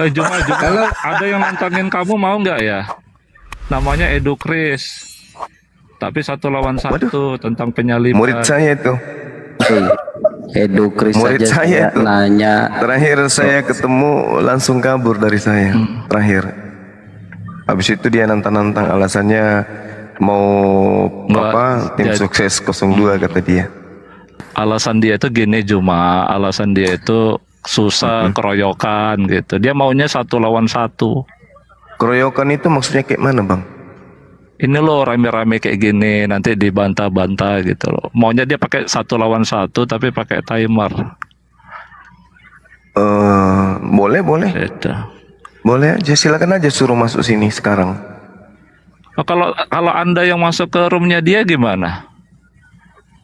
Cuma Kalau ada yang nantangin kamu mau nggak ya? Namanya Edu Kris. Tapi 1 lawan 1 tentang Murid penyaliban. saya itu. Edu Kris Murid saja saya saya itu. nanya. Terakhir saya ketemu langsung kabur dari saya. Terakhir. Habis itu dia nantang-nantang, alasannya mau Nggak, apa? Tim jadi- sukses 02 kata dia. Alasan dia itu gini Juma, alasan dia itu susah keroyokan gitu. Dia maunya 1 lawan 1. Keroyokan itu maksudnya kayak mana, Bang? Ini loh rame-rame kayak gini nanti dibantah-bantah gitu loh. Maunya dia pakai 1 lawan 1 tapi pakai timer. Boleh. Gitu. Boleh aja, silakan aja suruh masuk sini sekarang. Oh, kalau Anda yang masuk ke roomnya dia gimana?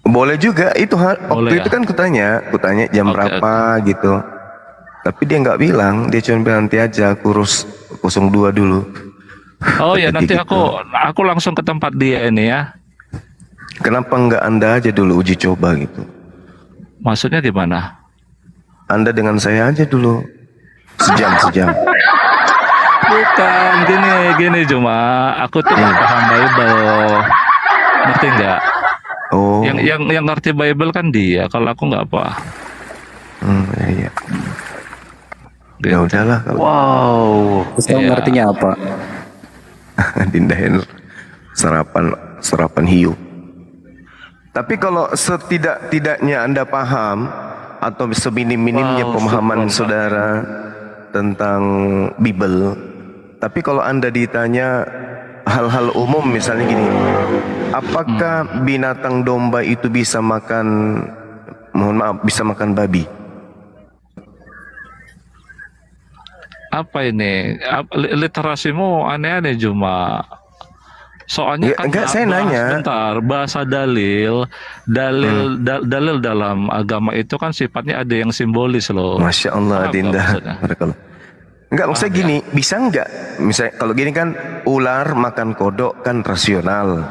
Boleh juga, itu waktu Boleh itu ya? kan kutanya jam Oke, berapa gitu. Tapi dia nggak bilang, dia cuma bilang nanti aja kurus 02 dulu. Oh ya, nanti Gitu. aku langsung ke tempat dia ini ya. Kenapa nggak Anda aja dulu uji coba gitu? Maksudnya gimana? Anda dengan saya aja dulu. Sejam. Bukan, gini cuma aku tuh nggak paham Bible. Ngerti nggak? Oh. Yang ngerti Bible kan dia, kalau aku nggak apa. Iya. Gitu. Ya udahlah kalau Wow. Terus kamu Iya. ngertinya apa? dindahin sarapan hiu. Tapi kalau setidak-tidaknya Anda paham atau seminim-minimnya Wow, pemahaman syukron, saudara tentang Bible, tapi kalau Anda ditanya hal-hal umum misalnya gini, apakah binatang domba itu bisa makan, bisa makan babi? Apa ini? Literasimu aneh-aneh Juma. Soalnya kan Enggak, saya nanya. Bentar, bahasa dalil dalam agama itu kan sifatnya ada yang simbolis loh. Masya Allah, Paham nggak Dinda. maksudnya? Barakallah. Enggak, maksudnya gini, bisa enggak? Misalnya kalau gini kan, ular makan kodok kan rasional.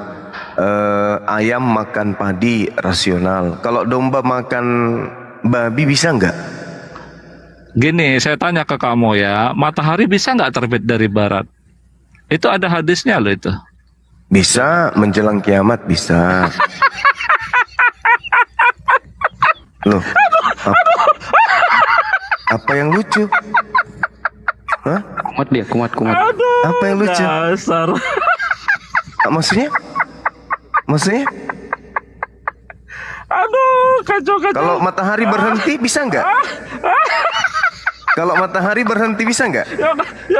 Ayam makan padi rasional. Kalau domba makan babi bisa enggak? Gini, saya tanya ke kamu ya, matahari bisa nggak terbit dari barat? Itu ada hadisnya loh itu. Bisa, menjelang kiamat bisa. Loh, apa yang lucu? Hah? Kumat dia, kumat. Apa yang lucu? Dasar. Maksudnya? Aduh, kacau. Kalau matahari berhenti bisa enggak? Kalau matahari berhenti bisa enggak? Ya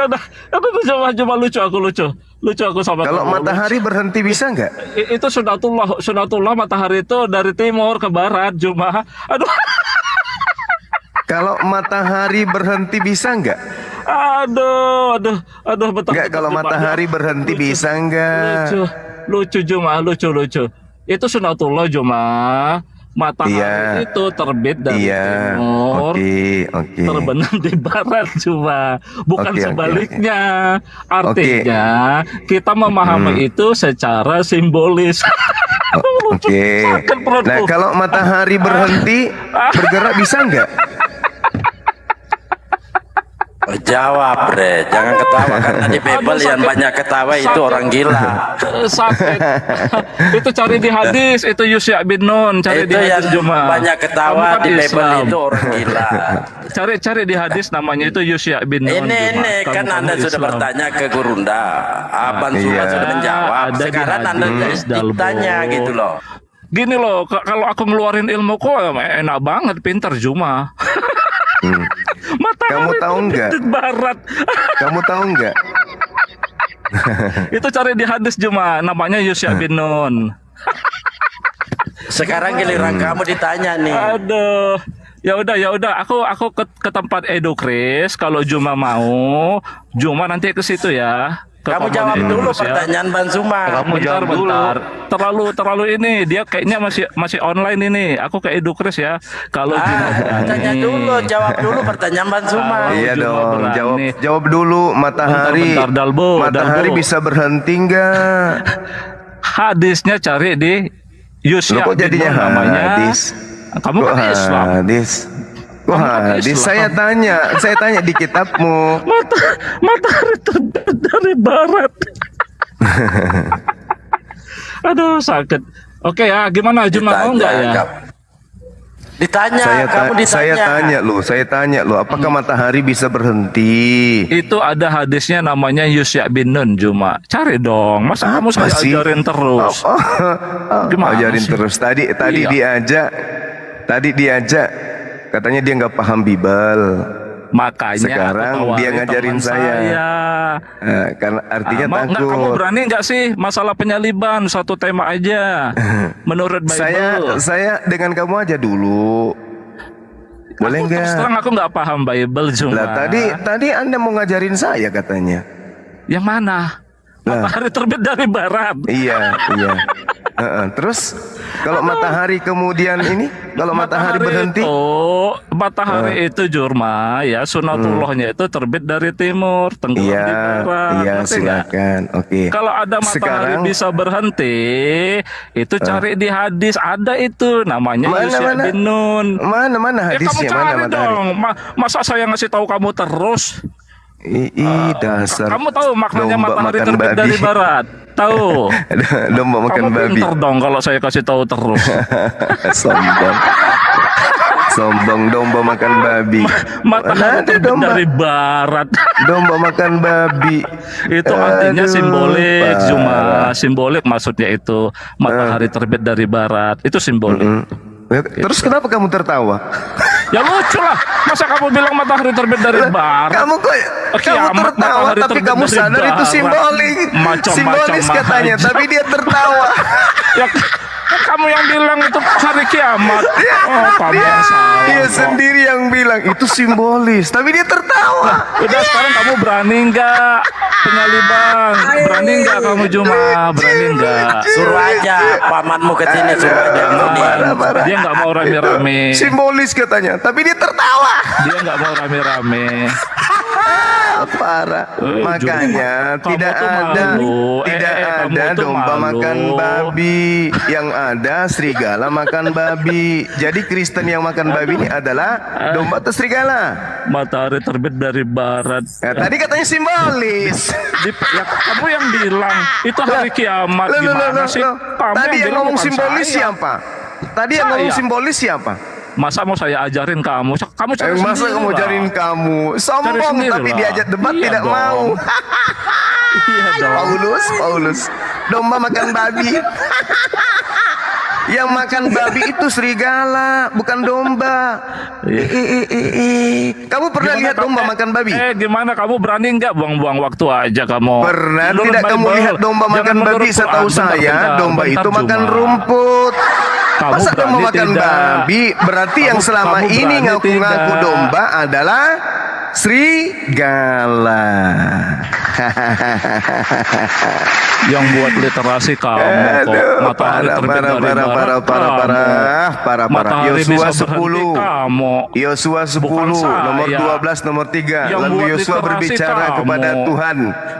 udah, coba lucu aku sama Kalau kamu. matahari berhenti bisa enggak? Itu sunatullah matahari itu dari timur ke barat Juma. Aduh, Kalau matahari berhenti bisa enggak? aduh betul. Enggak, kalau matahari berhenti bisa enggak? Lucu Juma, lucu. Itu sunatullah Juma. Matahari Iya. itu terbit dari Iya, timur, oke. terbenam di barat Juma, bukan Oke. sebaliknya. Artinya kita memahami itu secara simbolis. Oke. Sakit perutku. Nah, kalau matahari berhenti bergerak bisa enggak? Jawab, Bre. Jangan ketawa kan tadi Bebel yang sakit. banyak ketawa itu Sakit. orang gila. Sakit. Itu cari di hadis, itu Yusya bin Nun, cari di Itu yang hadis Juma. banyak ketawa Kamu kan di Bebel Islam. itu orang gila. Cari di hadis namanya itu Yusya bin Nun. Ini Juma. kan Kamu Anda sudah Islam. bertanya ke Gurunda, Abang Suma Iya. sudah menjawab. Ada di Sekarang Anda hadis, Dalbo. ditanya gitu loh. Gini loh, kalau aku ngeluarin ilmu kok enak banget, pinter Juma. Matahari Kamu tahu terbit nggak? di barat. Kamu tahu enggak? Itu cari di hadis Juma, namanya Yusya bin Nun. Sekarang giliran kamu ditanya nih. Aduh. Ya udah, aku ke tempat Edu Kris. Kalau Juma mau, Juma nanti ke situ ya. Ke Kamu komponen jawab Edu dulu Kris ya. pertanyaan Bang Suma. Kamu bentar. Terlalu ini dia kayaknya masih online ini. Aku ke Edu Kris ya. Kalau Juma berani. Tanya dulu, jawab dulu pertanyaan Bang Suma. Iya Juma dong, berani. jawab dulu. Matahari Bentar, Dalbo. matahari bisa berhenti enggak? Hadisnya cari di Loh, Yusya kok bin jadinya Nun namanya. hadis? Kamu Kok kan Islam. hadis? Wah, saya tanya di kitabmu. Matahari terbit dari barat. Aduh, sakit. Oke ya, gimana Juma mau nggak ya? Ditanya, saya tanya loh, apakah matahari bisa berhenti? Itu ada hadisnya namanya Yusya bin Nun Juma. Cari dong, masa kamu saya sih? ajarin terus? Gimana Ajarin sih? terus. Tadi Iya. diajak, katanya dia nggak paham Bible. Makanya Sekarang aku tawarin dia ngajarin teman saya. Karena artinya Mau nggak, kamu takut. berani nggak sih masalah penyaliban satu tema aja menurut Bible? Saya dengan kamu aja dulu. Boleh Aku terus nggak? terang aku nggak paham Bible Juma. Lah tadi Anda mau ngajarin saya katanya. Yang mana? Lah. Matahari terbit dari barat. Iya. Terus kalau matahari kemudian ini, kalau matahari berhenti, Matahari itu Jurma ya, sunatullahnya itu terbit dari timur, tenggelam di barat. iya Ngerti nggak? silakan. Oke. Kalau ada matahari Sekarang bisa berhenti, itu cari di hadis, ada itu namanya Yusya bin Nun. Mana Ya kamu hadisnya, cari mana matahari? dong. Masa saya ngasih tahu kamu terus? Dasar Kamu tahu maknanya domba matahari makan terbit babi. dari barat? Tahu? Domba makan Kamu babi. pintar dong kalau saya kasih tahu terus. Sombong domba makan babi. Matahari Mana ada terbit domba dari barat. domba makan babi. Itu artinya Aduh, simbolik, parah. cuma simbolik maksudnya itu matahari terbit dari barat. Itu simbolik. Terus kenapa kamu tertawa? Ya lucu lah. Masa kamu bilang matahari terbit dari barat? Kamu Kiamat tertawa matahari tapi terbit kamu dari sadar itu barat. simbolik. Macam-macam Simbolis katanya, aja. tapi dia tertawa. Ya kan kamu yang bilang itu hari kiamat. Oh, kamu yang salah. Dia kok. sendiri yang bilang itu simbolis, tapi dia tertawa. Udah sekarang kamu berani nggak penyaliban? Berani nggak kamu Juma? Berani nggak? Suruh aja pamanmu ke sini, suruh aja. Parah. Dia nggak mau rame-rame. Simbolis katanya, tapi dia tertawa. Dia nggak mau rame-rame. Parah. Makanya kamu tidak tuh ada malu. Kamu ada tuh domba malu. makan babi, yang ada serigala makan babi. Jadi Kristen yang makan babi ini adalah domba atau serigala? Matahari terbit dari barat. Ya, tadi katanya simbolis. Ya, kamu yang bilang itu hari kiamat. Loh, Gimana sih? Kamu Tadi yang bilang ngomong bukan simbolis saya. siapa? Tadi yang ngomong Saya. simbolis siapa? Masa mau saya ajarin kamu? Kamu cari Masa sendiri kamu lah. ajarin kamu? Cari Sombong sendiri tapi lah. diajak debat Iya tidak dong. mau. Iya dong. Paulus. Domba makan babi. Yang makan babi itu serigala, bukan domba. Kamu pernah Gimana lihat domba makan babi? Gimana kamu berani nggak buang-buang waktu aja kamu? Pernah Menurut tidak kamu Bible, lihat domba jangan makan menurut babi? Setahu Quran. Bentar, saya, domba bentar, itu makan Juma. rumput. Kamu Masa domba berani makan tidak? babi? Berarti yang Kamu- selama kamu ini berani ngaku-ngaku tidak? domba adalah serigala. Yang buat literasi kamu kok. Matahari terbit dari barat kamu. Matahari Yosua bisa 10. berhenti kamu. Yosua 10 Bukan saya. nomor 12 nomor 3. Yang Lalu buat Yosua literasi berbicara kamu. kepada Tuhan.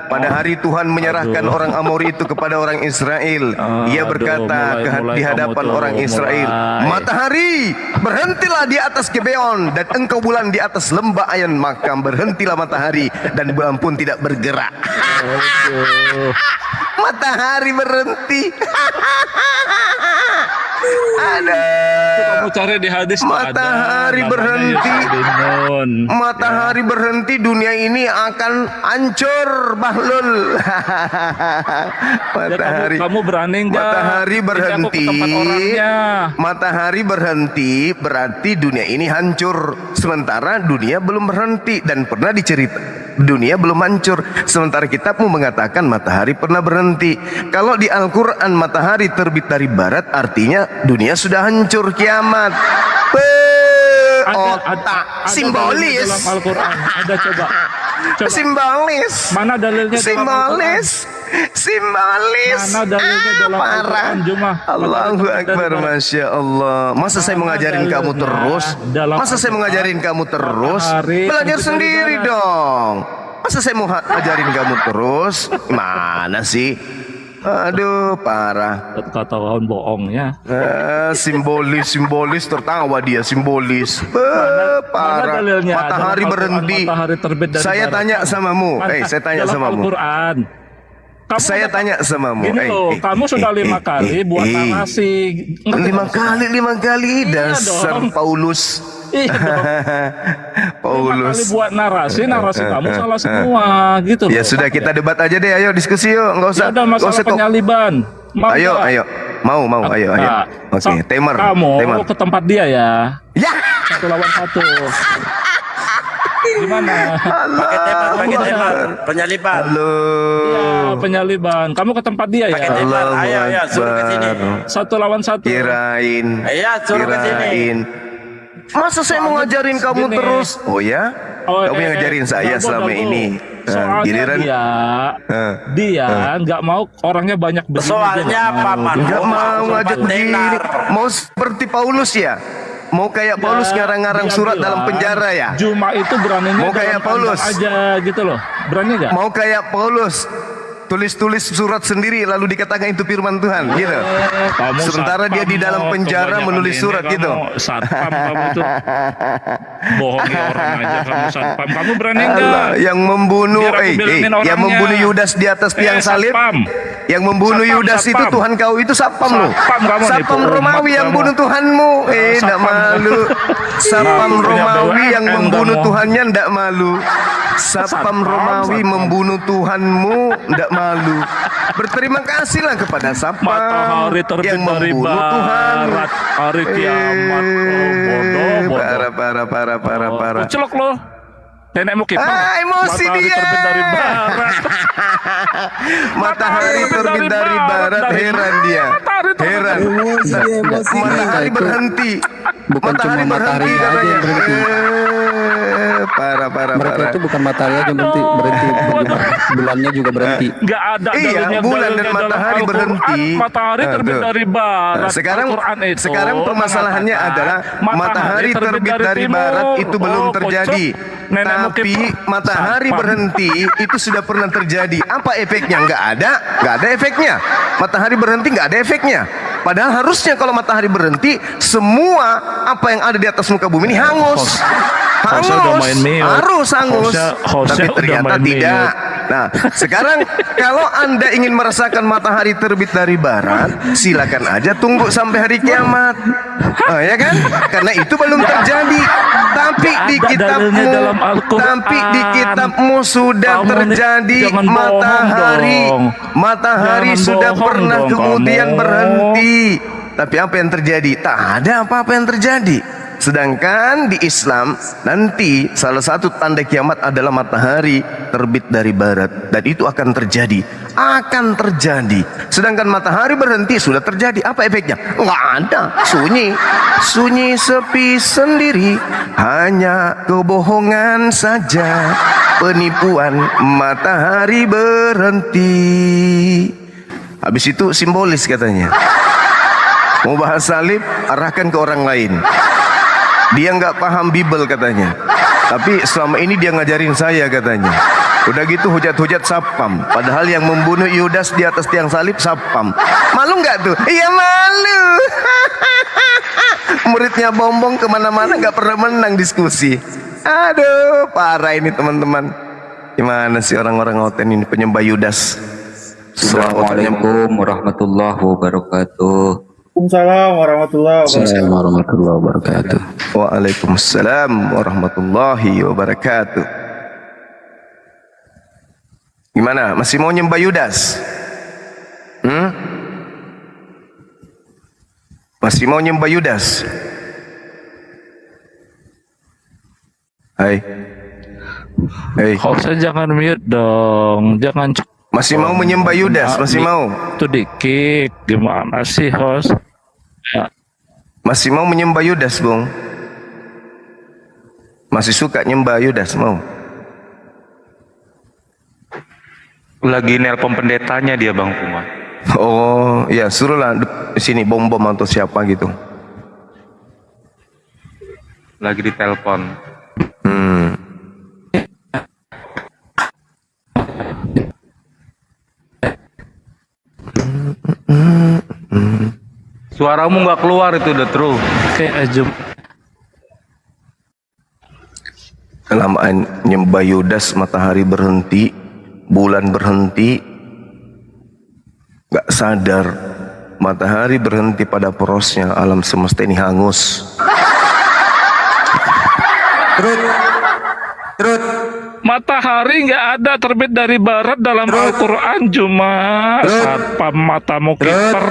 Pada hari Tuhan menyerahkan Aduh. orang Amori itu kepada orang Israel. Ia Aduh, berkata mulai di kamu hadapan tuh, orang Israel, mulai. "Matahari, berhentilah di atas Gibeon dan engkau bulan di atas lembah Ayan, maka berhentilah matahari dan bulan pun tidak bergerak." Aduh. Matahari berhenti. Ada. Kamu cari di hadis tuh ada, Matahari namanya berhenti. Yusya bin Nun. Matahari berhenti, dunia ini akan hancur, Bahlul. Matahari. Ya, kamu berani nggak? Matahari Ini aku ke berhenti. tempat orangnya. Matahari berhenti berarti dunia ini hancur. Sementara dunia belum berhenti dan pernah dicerita dunia belum hancur. Sementara kitabmu mengatakan matahari pernah berhenti. Kalau di Al-Quran matahari terbit dari barat, artinya dunia sudah hancur, kiamat. Otak simbolis. dalam Al-Quran. Ada coba. Simbolis. Mana dalilnya dalam Simbolis. Simbolis. Mana dalilnya dalam Parah. Al-Quran, Juma? Allahu Akbar, Masya Allah. Masa saya mau ngajarin dalilnya kamu terus? dalam Masa saya mau Al-Quran? ngajarin kamu terus? Matahari Belajar terbit dari sendiri barat. dong. Masa saya mau ngajarin kamu terus? Mana sih? Aduh, parah. Ketahuan bohongnya. Simbolis tertawa dia, simbolis. Parah. dalilnya? Matahari Dalam Al-Quran, berhenti. matahari terbit dari Saya barat. tanya samamu. Saya tanya Dalam samamu. Al-Quran. Saya tanya samamu. Gini loh, kamu sudah 5 kali buat narasi. Ngerti 5 nggak? kali dasar dong. Paulus. Iya dong. 5 Paulus. kali buat narasi kamu salah semua gitu Ya loh. sudah, kita debat aja deh. Ayo diskusi yuk. Enggak usah. Ya udah, nggak masalah usah kok. penyaliban. Mau Ayo, nggak? ayo. Mau, ayo. Nah, Oke, temer. Kamu Temer. ke tempat dia ya. Ya. 1 lawan 1. Gimana? Pakai tembak, penyaliban. Halo. Iya, penyaliban. Kamu ke tempat dia Pakai ya. tembak. Allahu Ayo, suruh ke sini. Akbar. 1 lawan 1. Kirain. Iya, suruh ke sini. Kirain. Masa saya mau ngajarin kamu Gini. terus? Oh ya? Kamu yang ngajarin saya Dago, selama Dago. ini. Soalnya Giliran dia nggak mau orangnya banyak begini. Soalnya paman nggak mau ngajak tenar. begini. Mau seperti Paulus ya? Mau kayak Paulus ngarang-ngarang Dia surat bilang, dalam penjara ya? Juma itu beraninya Mau kayak dalam kandang Paulus. aja gitu loh. Berani nggak? Mau kayak Paulus tulis-tulis surat sendiri lalu dikatakan itu firman Tuhan gitu. Kamu Sementara dia di dalam penjara kebanyakan menulis ini surat kamu gitu. Satpam kamu tuh. Bohongi orang aja kamu satpam. Kamu berani Allah, nggak? yang membunuh Biar aku bilangin yang orangnya. membunuh Yudas di atas tiang salib. Satpam. Yang membunuh Satpam, Yudas itu satpam. Tuhan kau itu satpam lu. Satpam kamu nih, Satpam umat Romawi yang kamu. bunuh Tuhanmu. Ndak Satpam. malu. Satpam Punya Romawi yang BUMN membunuh kamu. Tuhannya ndak malu. Satpam Satpam, Romawi satpam. membunuh Tuhanmu ndak malu. Berterima kasihlah kepada satpam Matahari terbit yang dari membunuh Tuhan. barat, hari kiamat. Oh, bodoh. Parah. Celok lo. Nenekmu kiper. Emosi Matahari dia. terbit dari barat. Matahari terbit dari barat, heran dia. Matahari terbit Heran. Emosi. Matahari Itu berhenti. bukan cuma matahari aja katanya. yang berhenti. Parah. Mereka itu bukan matahari aja yang berhenti, bulannya juga berhenti. Nggak ada Iya, dalilnya, bulan dan dalilnya dalam matahari Al-Quran. berhenti. Matahari terbit Tuh. dari barat. Nah, sekarang permasalahannya mengatakan adalah matahari terbit dari timur. barat itu belum Oh, terjadi. kocok. Nenekmu Tapi kiper. matahari Satpam. berhenti itu sudah pernah terjadi. Apa efeknya? Nggak ada efeknya. Matahari berhenti nggak ada efeknya. Padahal harusnya kalau matahari berhenti, semua apa yang ada di atas muka bumi ini hangus. Hostnya udah main mute. Harus hangus. Hostnya Tapi udah ternyata main tidak. Nah, sekarang kalau Anda ingin merasakan matahari terbit dari barat, silakan aja tunggu sampai hari kiamat. Oh, ya kan? Karena itu belum terjadi. Tapi Nggak di ada kitabmu, dalilnya dalam Al-Quran. tapi di kitabmu sudah Kamu nih, terjadi jangan bohong matahari. dong. Matahari Jangan sudah bohong pernah dong kemudian kamu. berhenti. Tapi apa yang terjadi? Tak ada apa-apa yang terjadi. Sedangkan di Islam nanti salah satu tanda kiamat adalah matahari terbit dari barat, dan itu akan terjadi. Sedangkan matahari berhenti sudah terjadi. Apa efeknya? Nggak ada, sunyi sepi sendiri, hanya kebohongan saja, penipuan. Matahari berhenti. Habis itu simbolis katanya. Mau bahas salib, arahkan ke orang lain. Dia nggak paham Bible katanya. Tapi selama ini dia ngajarin saya katanya. Udah gitu hujat-hujat satpam. Padahal yang membunuh Yudas di atas tiang salib satpam. Malu nggak tuh? Iya malu. Muridnya bombong kemana-mana nggak pernah menang diskusi. Aduh, parah ini teman-teman. Gimana sih orang-orang oten ini penyembah Yudas? Assalamualaikum warahmatullahi wabarakatuh. Waalaikumsalam warahmatullahi wabarakatuh. Assalamualaikum warahmatullahi wabarakatuh. Waalaikumsalam warahmatullahi wabarakatuh. Gimana? Masih mau nyembah Yudas? Masih mau nyembah Yudas? Hai. Hostnya jangan mute dong, jangan Masih mau menyembah Yudas? Masih mau? Itu di-kick. Gimana sih host? Ya. Masih mau menyembah Yudas, Bung? Masih suka nyembah Yudas, mau? Lagi nelpon pendetanya dia Bang Puma. Oh, ya suruhlah di sini bom-bom atau siapa gitu. Lagi ditelepon. Suaramu nggak keluar itu udah true. Oke, Kelamaan nyembah Yudas, matahari berhenti, bulan berhenti, gak sadar matahari berhenti pada porosnya, alam semesta ini hangus. matahari nggak ada terbit dari barat dalam Al-Quran, cuma satpam matamu kiper.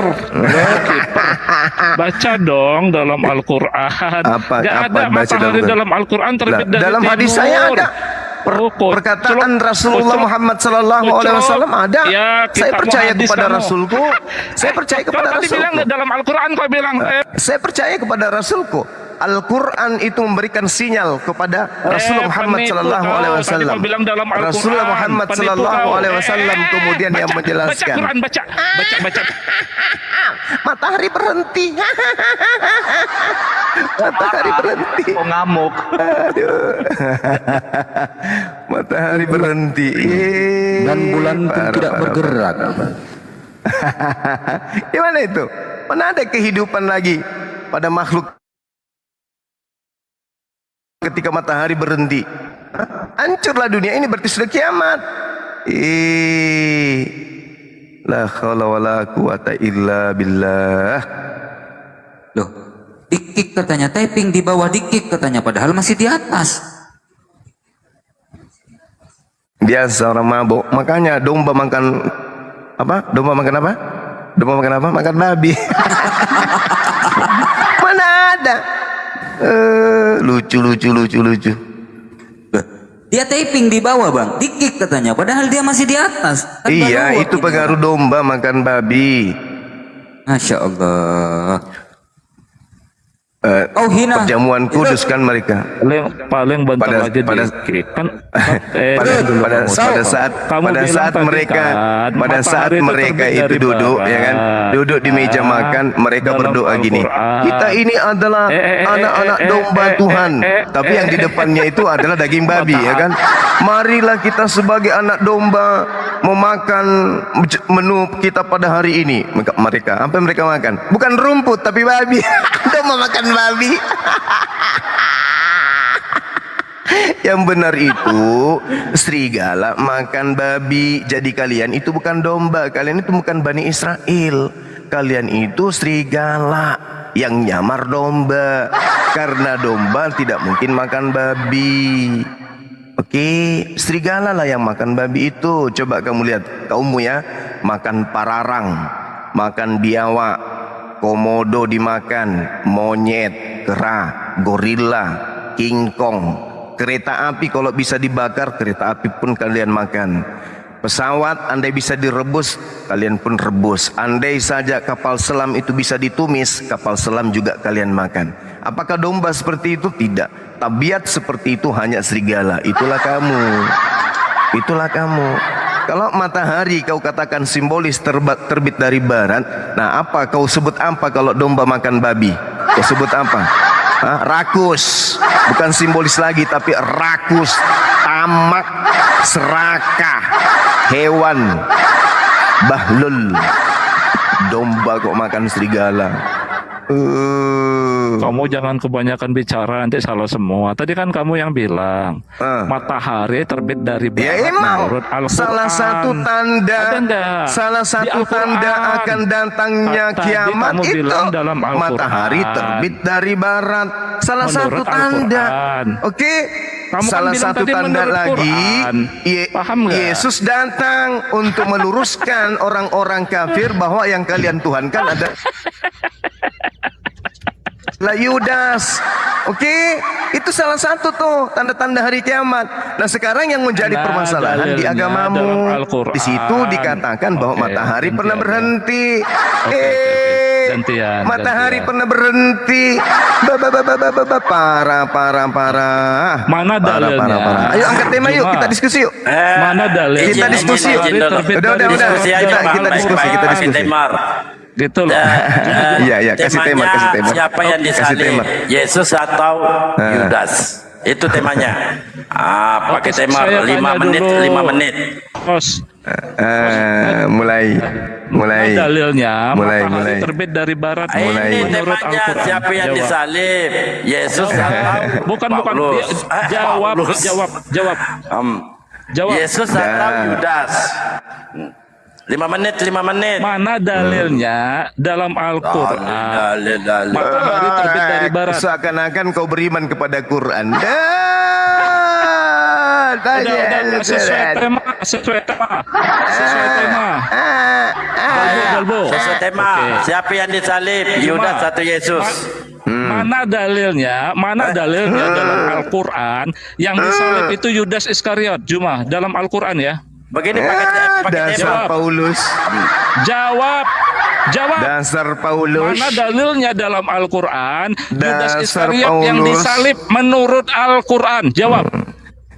Baca dong dalam Al-Quran. Nggak ada matahari dalam Al-Quran terbit dari dalam timur. hadis saya ada. Perkataan Rasulullah Muhammad Sallallahu Alaihi Wasallam ada. Ya, saya percaya kepada kamu. Rasulku. Saya percaya kepada Tadi bilang Rasulku. dalam Al-Quran kau bilang. Saya percaya kepada Rasulku. Al-Quran itu memberikan sinyal kepada Rasulullah Muhammad penipu Sallallahu kau. Alaihi Tadi Wasallam. kau bilang dalam Al-Quran. Rasulullah Muhammad Penipu Sallallahu kau. Alaihi Wasallam kemudian yang Baca menjelaskan. Quran, baca. Matahari berhenti. Matahari berhenti. Oh, ngamuk. Matahari berhenti. Dan bulan pun tidak bergerak. Gimana itu? Mana ada kehidupan lagi pada makhluk ketika matahari berhenti? Hancurlah dunia ini, berarti sudah kiamat. La haula wala quwata illa billah. Loh, dikik katanya, typing di bawah dikik katanya, padahal masih di atas. Biasa orang mabuk, makanya domba makan apa? Domba makan apa? Domba makan apa? Makan babi. Mana ada? Lucu. Dia typing di bawah bang, dikik katanya, padahal dia masih di atas. Kan Iya, baru itu waktu pengaruh domba makan babi. Masya Allah. Kau hina. Perjamuan kudus kan mereka. Paling bentar Pada- lagi pada- dikit kan. pada saat Kamu bilang saat tadi mereka kan, pada saat matahari itu mereka terbit itu dari duduk barat. ya kan, duduk di meja makan, mereka Dalam berdoa gini, Al-Quran. kita ini adalah anak-anak domba Tuhan, tapi yang di depannya itu adalah daging babi ya kan. Marilah kita sebagai anak domba memakan menu kita pada hari ini. Mereka apa yang mereka makan? Bukan rumput tapi babi. Domba makan babi. Yang benar itu serigala makan babi. Jadi kalian itu bukan domba, kalian itu bukan Bani Israel. Kalian itu serigala yang nyamar domba. Karena domba tidak mungkin makan babi. Oke, serigala lah yang makan babi itu. Coba kamu lihat kaummu ya, makan pararang, makan biawak, komodo dimakan, monyet, kera, gorila, kingkong, kereta api kalau bisa dibakar, kereta api pun kalian makan. Pesawat andai bisa direbus, kalian pun rebus. Andai saja kapal selam itu bisa ditumis, kapal selam juga kalian makan. Apakah domba seperti itu? Tidak. Tabiat seperti itu hanya serigala. Itulah kamu. Itulah kamu. Kalau matahari kau katakan simbolis terbit dari barat, nah apa kau sebut apa kalau domba makan babi? Kau sebut apa? Hah? Rakus. Bukan simbolis lagi tapi rakus, tamak, serakah, hewan, bahlul. Domba kok makan serigala. Kamu jangan kebanyakan bicara, nanti salah semua. Tadi kan kamu yang bilang matahari terbit dari barat. Ya emang menurut Al-Quran. salah satu tanda, Ada enggak? salah Di satu Al-Quran. tanda akan datangnya Tadi kiamat kamu itu bilang dalam Al-Quran. matahari terbit dari barat. Salah Menurut satu tanda. Al-Quran. Oke. Kamu kan Salah bilang satu tadi tanda menurut lagi, Quran. Paham nggak? Yesus datang untuk meluruskan orang-orang kafir bahwa yang kalian tuhankan ada La Yudas. Oke, itu salah satu tuh tanda-tanda hari kiamat. Nah, sekarang yang menjadi Nah, permasalahan di dalilnya agamamu, dalam Al-Quran. di situ dikatakan bahwa Oke, matahari gantian pernah ya. berhenti. Oke. Gantian, Matahari gantian. pernah berhenti. Parah. Mana dalilnya? Ayo angkat tema yuk, kita diskusi yuk. Mana dalilnya? Kita diskusi yuk. Matahari terbit Udah. dari Diskusi barat. aja, Bang. kita diskusi, Baik-baik. kita diskusi. Temar. Gitu loh. Iya, kasih tema. Siapa yang Kasih disalib? tema. Yesus atau Yudas? Itu temanya. Oke, Pakai temar saya 5 tanya menit, dulu. 5 menit. Bos. Mulai. Dalilnya Mulai. matahari terbit dari barat Ini menurut temanya Al-Quran. siapa yang Jawab. disalib? Yesus atau Bukan. Paulus? Jawab. Jawab. Yesus atau Yudas? 5 menit. Mana dalilnya dalam Al-Quran? Dalil. Matahari terbit dari barat. Seakan-akan kau beriman kepada Quran. Udah, sesuai tema. Galbo. Sesuai tema. Oke. Siapa yang disalib? Yudas atau Yesus? Mana dalilnya dalam Al-Quran yang disalib itu Yudas Iskariot? Juma, dalam Al-Quran ya. Begini pakai Dasar Jawab. Paulus. Jawab. Dasar Paulus. Mana dalilnya dalam Al-Quran Yudas Dasar Iskariot yang Paulus. disalib menurut Al-Quran? Jawab.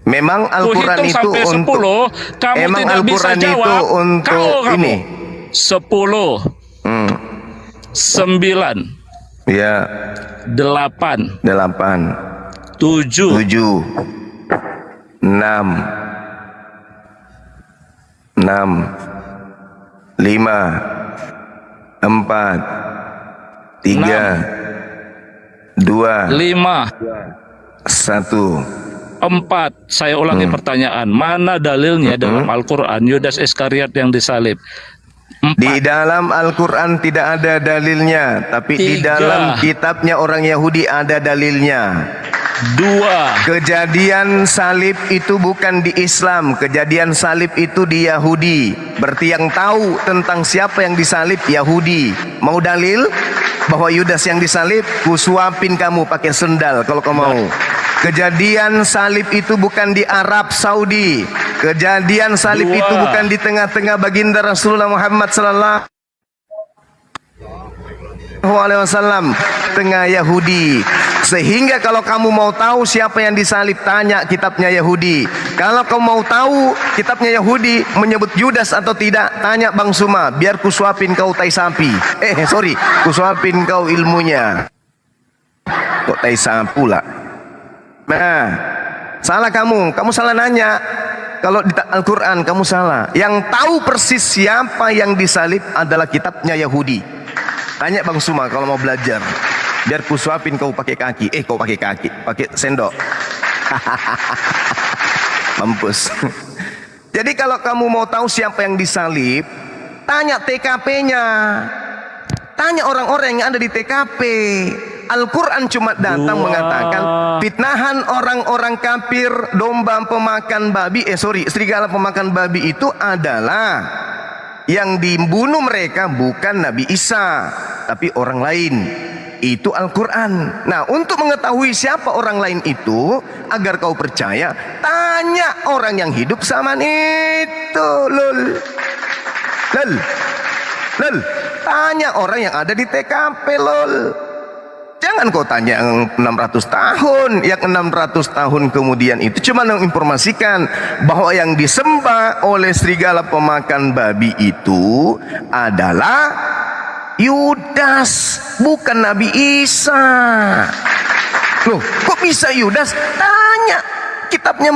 Memang Al-Quran Kuhitung itu sampai untuk 10, kamu Emang tidak bisa Al-Quran jawab. itu untuk Kamu. ini. 10, 9, Ya, 8, 8, 7, 7, 6, 5, 4, 3, 2, 5, 1. 4. Saya ulangi pertanyaan. Mana dalilnya dalam Al-Quran Yudas Iskariot yang disalib? 4. Di dalam Al-Quran tidak ada dalilnya, tapi di 3. dalam kitabnya orang Yahudi ada dalilnya. 2. Kejadian salib itu bukan di Islam, kejadian salib itu di Yahudi. Berarti yang tahu tentang siapa yang disalib Yahudi. Mau dalil bahwa Yudas yang disalib? Kusuapin kamu pakai sendal kalau kau mau. Kejadian salib itu bukan di Arab Saudi. Kejadian salib 2. itu bukan di tengah-tengah baginda Rasulullah Muhammad sallallahu alaihi wasallam, tengah Yahudi. Sehingga kalau kamu mau tahu siapa yang disalib, tanya kitabnya Yahudi. Kalau kamu mau tahu kitabnya Yahudi menyebut Yudas atau tidak, tanya Bang Suma, biar kusuapin kau tai sapi. Kusuapin kau ilmunya. Kok tai sapu lah. Nah, salah kamu salah nanya. Kalau di Al-Quran kamu salah. Yang tahu persis siapa yang disalib adalah kitabnya Yahudi. Tanya Bang Suma kalau mau belajar. Biar kusuapin kau pakai kaki. Kau pakai kaki, pakai sendok. Mampus. Jadi kalau kamu mau tahu siapa yang disalib, tanya TKP-nya. Tanya orang-orang yang ada di TKP. Al-Quran cuma datang mengatakan fitnahan orang-orang kafir, domba pemakan babi, serigala pemakan babi itu adalah yang dibunuh mereka bukan Nabi Isa, tapi orang lain. Itu Al-Quran. Nah, untuk mengetahui siapa orang lain itu, agar kau percaya, tanya orang yang hidup zaman itu. Lul. Tanya orang yang ada di TKP, lol. Jangan kau tanya yang 600 tahun. Yang 600 tahun kemudian itu cuma menginformasikan bahwa yang disembah oleh serigala pemakan babi itu adalah Yudas, bukan Nabi Isa. Loh, kok bisa Yudas? Tanya kitabnya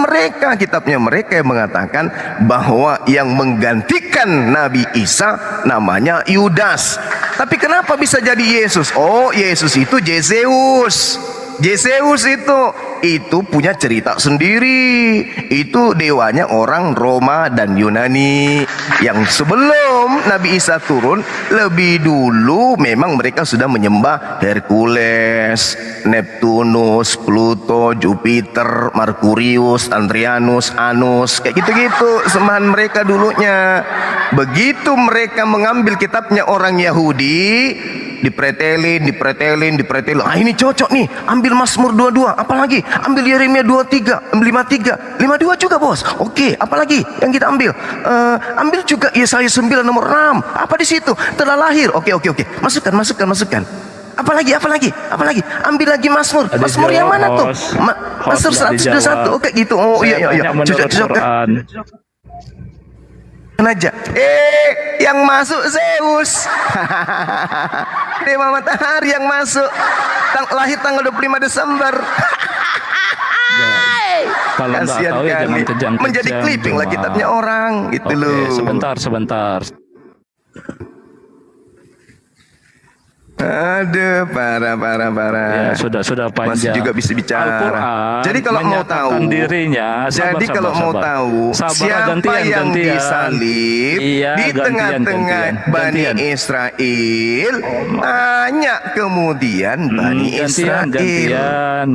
mereka yang mengatakan bahwa yang menggantikan Nabi Isa namanya Yudas. Tapi kenapa bisa jadi Yesus? Oh, Yesus itu Yesus itu punya cerita sendiri. Itu dewanya orang Roma dan Yunani. Yang sebelum Nabi Isa turun, lebih dulu memang mereka sudah menyembah Hercules, Neptunus, Pluto, Jupiter, Merkurius, Adrianus, Anus, kayak gitu-gitu sembahan mereka dulunya. Begitu mereka mengambil kitabnya orang Yahudi, dipretelin. Ah, ini cocok nih, ambil Mazmur 22, apalagi ambil Yeremia 23, 53, 52 juga bos. Oke, apalagi yang kita ambil? Ambil juga Yesaya 9 nomor 6. Apa di situ? Telah lahir. Oke. Masukkan. Apalagi? Ambil lagi Mazmur. Mazmur yang mana tuh? Mazmur 121. Oke gitu. Oh iya. Cocok. Aja. Yang masuk Zeus. Dewa matahari yang masuk. Lahir tanggal 25 Desember. Kalau nggak Kasihan tahu ya jangan kali. kejang-kejang. Menjadi clipping lah Cuma. kitabnya orang, gitu Oke, loh. sebentar. Aduh, parah. Ya, sudah panjang. Masih juga bisa bicara. Al-Quran Jadi kalau mau tahu, menyatakan dirinya, jadi kalau mau tahu siapa yang disalib Iya, di tengah-tengah Bani Israel, tanya kemudian Bani Israel.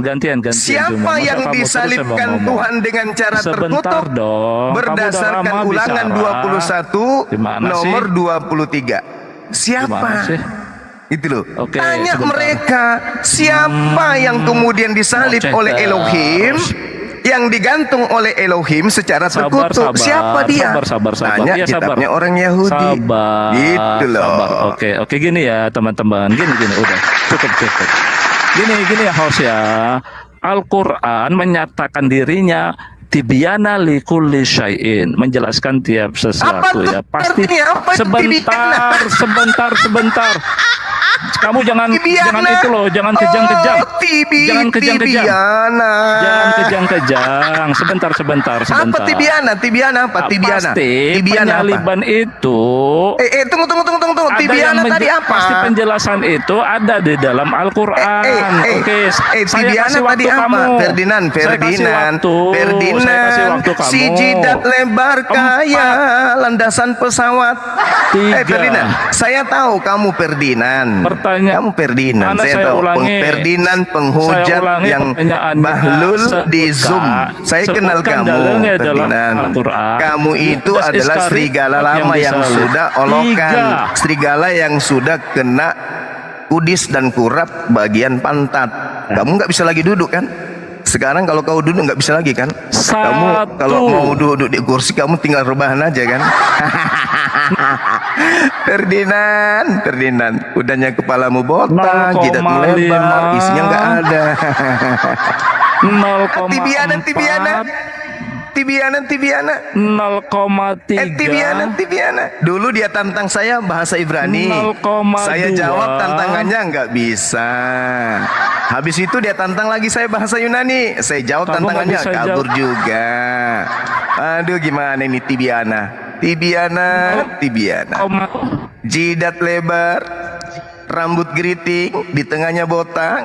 Gantian. Siapa Cuma. Masa yang kamu terus disalibkan ngomong? Tuhan dengan cara Sebentar tertutup? dong. Berdasarkan Kamu udah lama Ulangan bicara. 21 Gimana nomor sih? 23. Siapa? Gimana sih? Itu loh. Oke, Tanya sebentar. mereka siapa yang kemudian disalib Cek, oleh Elohim, yang digantung oleh Elohim secara terkutuk. Siapa dia? Sabar. Tanya Iya, sabar. kitabnya orang Yahudi. Sabar. Gitu loh. Sabar. Oke, gini ya teman-teman. Gini, udah cukup. Gini ya host ya. Al-Quran menyatakan dirinya tibyana likulli syai'in, menjelaskan tiap sesuatu ya. Pasti artinya? Apa itu sebentar. Kamu jangan itu loh, jangan kejang-kejang. Jangan kejang-kejang. Jangan kejang-kejang. Sebentar. Apa tibiana? Tibiana apa? Tibiana. Pasti Tibiana apa? penyaliban itu. Tunggu. Ada Tibiana yang tadi apa? Pasti penjelasan itu ada di dalam Al-Quran. Oke, saya Tibiana kasih waktu tadi apa? kamu. Ferdinand. Saya kasih waktu kamu. Si jidat lebar kaya landasan pesawat. 3. Ferdinand, saya tahu kamu Ferdinand. Pertanyaan. Kamu Ferdinand. Mana Saya saya tahu ulangi. Ferdinand penghujat Saya ulangi yang pertanyaannya. bahlul di Zoom. Saya kenal Sebutkan kamu dalilnya dalam Ferdinand. Al-Quran. Kamu itu Judas adalah Iskariot serigala lama yang disalib. sudah olokan. 3. Serigala yang sudah kena kudis dan kurap bagian pantat. Kamu nggak bisa lagi duduk kan? Sekarang kalau kau duduk nggak bisa lagi kan? Kamu kalau mau duduk di kursi kamu tinggal rebahan aja kan? Ferdinand, udahnya kepalamu botak, jidat melebar, isinya nggak ada. 0,4. Tibiana. 0,3. Tibiana. Dulu dia tantang saya bahasa Ibrani. 0,2. Saya jawab tantangannya nggak bisa. Habis itu dia tantang lagi saya bahasa Yunani. Saya jawab Kamu tantangannya nggak bisa kabur juga. Aduh gimana ini Tibiana. Jidat lebar, rambut geriting, di tengahnya botak.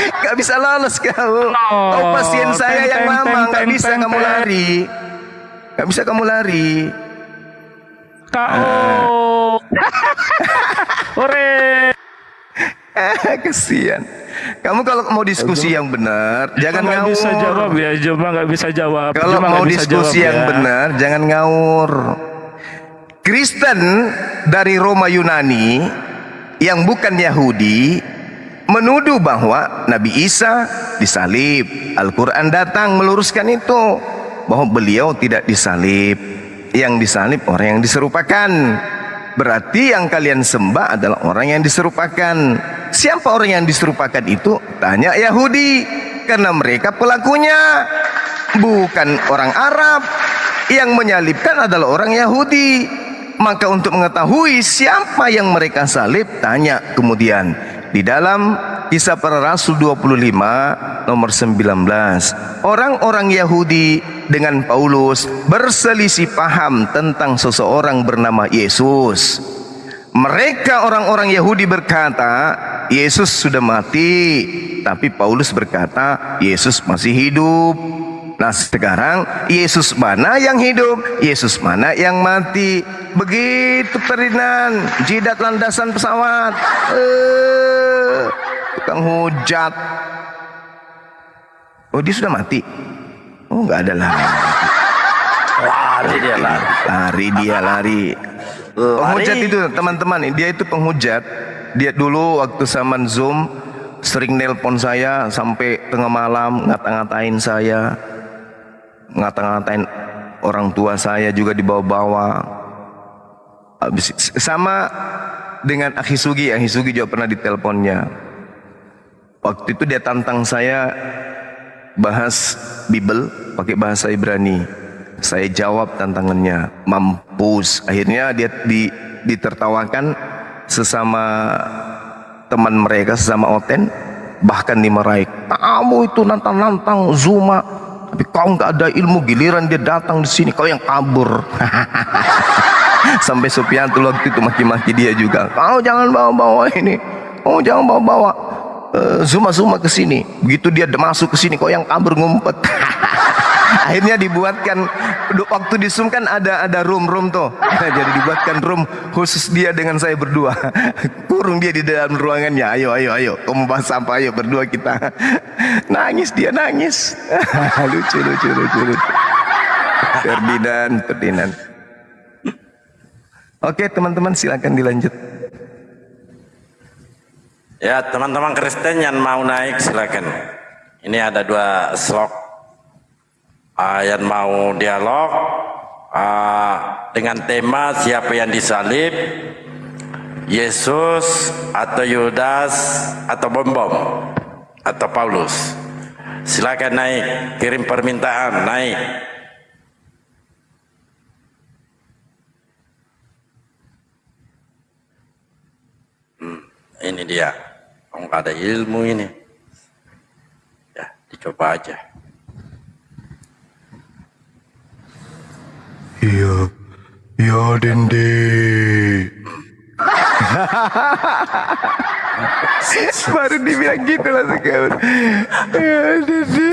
Gak bisa lolos kau. Kau pasien saya yang lama, gak bisa kamu lari. Gak bisa kamu lari. Kau. Ore. Kesian. Kamu kalau mau diskusi yang benar, jangan Nggak ngawur. bisa jawab ya, Joma nggak bisa jawab. Kalau Joma mau nggak bisa diskusi jawab yang ya. benar, jangan ngawur. Kristen dari Roma Yunani yang bukan Yahudi menuduh bahwa Nabi Isa disalib. Al-Quran datang meluruskan itu, bahwa beliau tidak disalib. Yang disalib orang yang diserupakan. Berarti yang kalian sembah adalah orang yang diserupakan. Siapa orang yang diserupakan itu? Tanya Yahudi, karena mereka pelakunya, bukan orang Arab. Yang menyalibkan adalah orang Yahudi. Maka untuk mengetahui siapa yang mereka salib, tanya kemudian di dalam Kisah Para Rasul 25 nomor 19. Orang-orang Yahudi dengan Paulus berselisih paham tentang seseorang bernama Yesus. Mereka orang-orang Yahudi berkata Yesus sudah mati, tapi Paulus berkata Yesus masih hidup. Nah sekarang Yesus mana yang hidup, Yesus mana yang mati? Begitu Ferdinand, jidat landasan pesawat. Tukang hujat. Oh dia sudah mati. Oh nggak ada lagi. Lari dia lari. Penghujat itu teman-teman, dia itu penghujat. Dia dulu waktu zaman Zoom sering nelpon saya sampai tengah malam, ngata-ngatain saya, ngata-ngatain orang tua saya juga dibawa-bawa. Sama dengan Akhi Sugi juga pernah diteleponnya. Waktu itu dia tantang saya bahas Bible pakai bahasa Ibrani. Saya jawab tantangannya, mampus. Akhirnya dia ditertawakan sesama teman mereka, sesama Oten. bahkan dimarahi. Kamu itu nantang-nantang Zuma, tapi kau nggak ada ilmu, giliran dia datang di sini kau yang kabur. Sampai Sufyantul waktu itu maki-maki dia juga. Kau jangan bawa-bawa ini, kau jangan bawa-bawa Zuma ke sini. Begitu dia masuk ke sini kau yang kabur ngumpet. Akhirnya dibuatkan, waktu di Zoom kan ada room tuh. Jadi dibuatkan room khusus dia dengan saya berdua. Kurung dia di dalam ruangannya. Ayo, kamu bahas apa? Ayo berdua kita. Nangis dia nangis. lucu. Ferdinand. Oke teman-teman, silakan dilanjut. Ya, teman-teman Kristen yang mau naik silakan. Ini ada 2 slot. Yang mau dialog dengan tema siapa yang disalib, Yesus atau Yudas atau bom atau Paulus. Silakan naik, kirim permintaan, naik. Ini dia, nggak ada ilmu ini. Ya, dicoba aja. Iya Dende. Baru dibilang gitu langsung kawan. Ya Dende.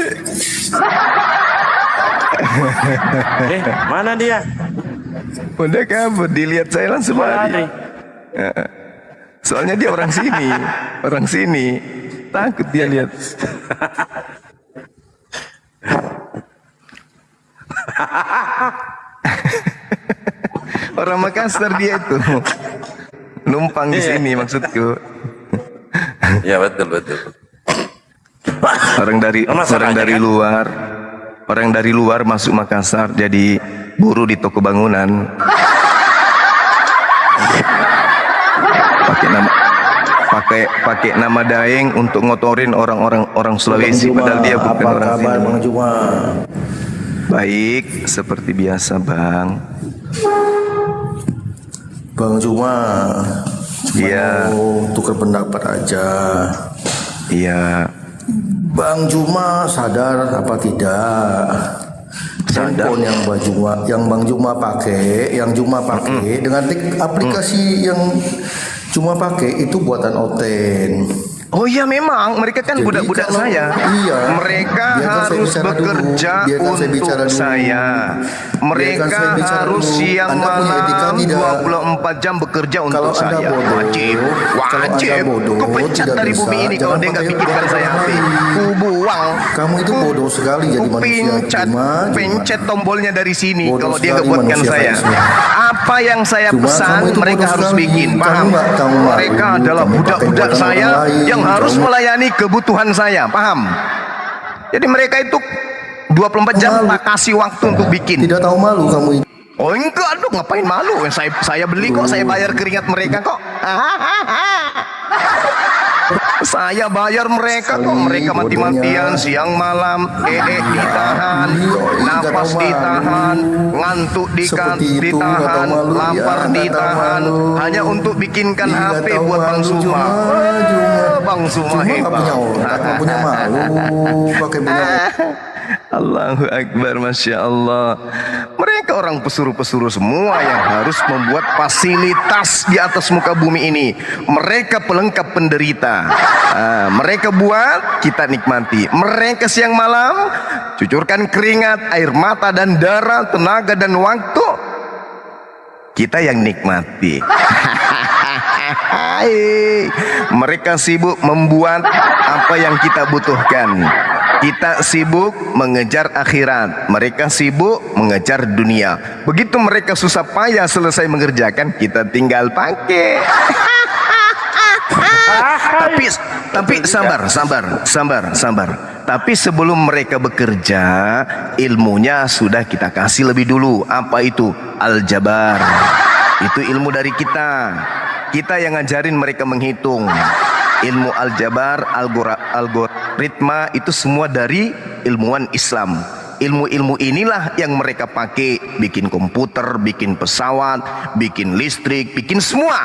Mana dia? Udah kabur, dilihat saya langsung lari. Soalnya dia orang sini, takut dia lihat. Orang Makassar dia itu, numpang di sini maksudku. Ya betul. Orang dari luar masuk Makassar jadi buruh di toko bangunan. Pakai nama Daeng untuk ngotorin orang Sulawesi, padahal dia bukan orang sini. Bang Juma? Baik, seperti biasa Bang. Bang Juma, Iya. mau tukar pendapat aja. Iya. Bang Juma sadar apa tidak? Sadar. Handphone yang Bang Juma pakai, dengan aplikasi yang Juma pakai itu buatan Oten. Oh iya memang, mereka kan Jadi budak-budak kalau- saya. iya. Mereka Biarkan saya harus bicara dulu. bekerja Biarkan saya bicara untuk dulu. saya. Mereka Biarkan saya bicara harus dulu. siang Anda punya etika malam tidak? 24 jam bekerja Kalau untuk Anda saya. bodoh, Wajib. kalau Anda bodoh, Kepecat tidak dari bisa. bumi ini kalau Jangan dia nggak pakai pikirkan otak saya HP. lagi. Ku buang. Kamu itu bodoh sekali jadi manusia. Pencet tombolnya dari sini Bodoh kalau dia nggak sekali buatkan manusia saya. Faisal. Apa yang saya Cuma pesan kamu itu mereka bodoh harus sekali. bikin. Kamu Paham? nggak tahu malu. Mereka adalah Kamu pakai budak-budak buatan saya orang lain. yang harus Kamu- melayani kebutuhan saya. Paham? Jadi mereka itu 24 jam Malu. tak kasih waktu untuk bikin. Tidak tahu malu kamu itu. Oh enggak, aduh ngapain malu? Saya beli kok, saya bayar keringat mereka kok. Saya bayar mereka kok, mereka mati-matian siang malam, ditahan, nafas ditahan, ngantuk Seperti itu, nggak ditahan, tahu malu. lapar Ya, nggak tahu ditahan, malu. hanya untuk bikinkan Nggak HP tahu buat Bang malu, Suma. Juma. Bang Suma Cuma nggak hebat. punya otak, nggak punya malu, pakai punya. Allahu Akbar, Masya Allah. Mereka orang pesuruh-pesuruh semua yang harus membuat fasilitas di atas muka bumi ini. Mereka pelengkap penderita. Mereka buat, kita nikmati. Mereka siang malam cucurkan keringat, air mata dan darah, tenaga dan waktu. Kita yang nikmati. Mereka sibuk membuat apa yang kita butuhkan. Kita sibuk mengejar akhirat, mereka sibuk mengejar dunia. Begitu mereka susah payah selesai mengerjakan, kita tinggal pakai. Tapi sabar. Tapi sebelum mereka bekerja, ilmunya sudah kita kasih lebih dulu. Apa itu? Aljabar. Itu ilmu dari kita. Kita yang ngajarin mereka menghitung. Ilmu aljabar, algoritma itu semua dari ilmuwan Islam. Ilmu-ilmu inilah yang mereka pakai bikin komputer, bikin pesawat, bikin listrik, bikin semua.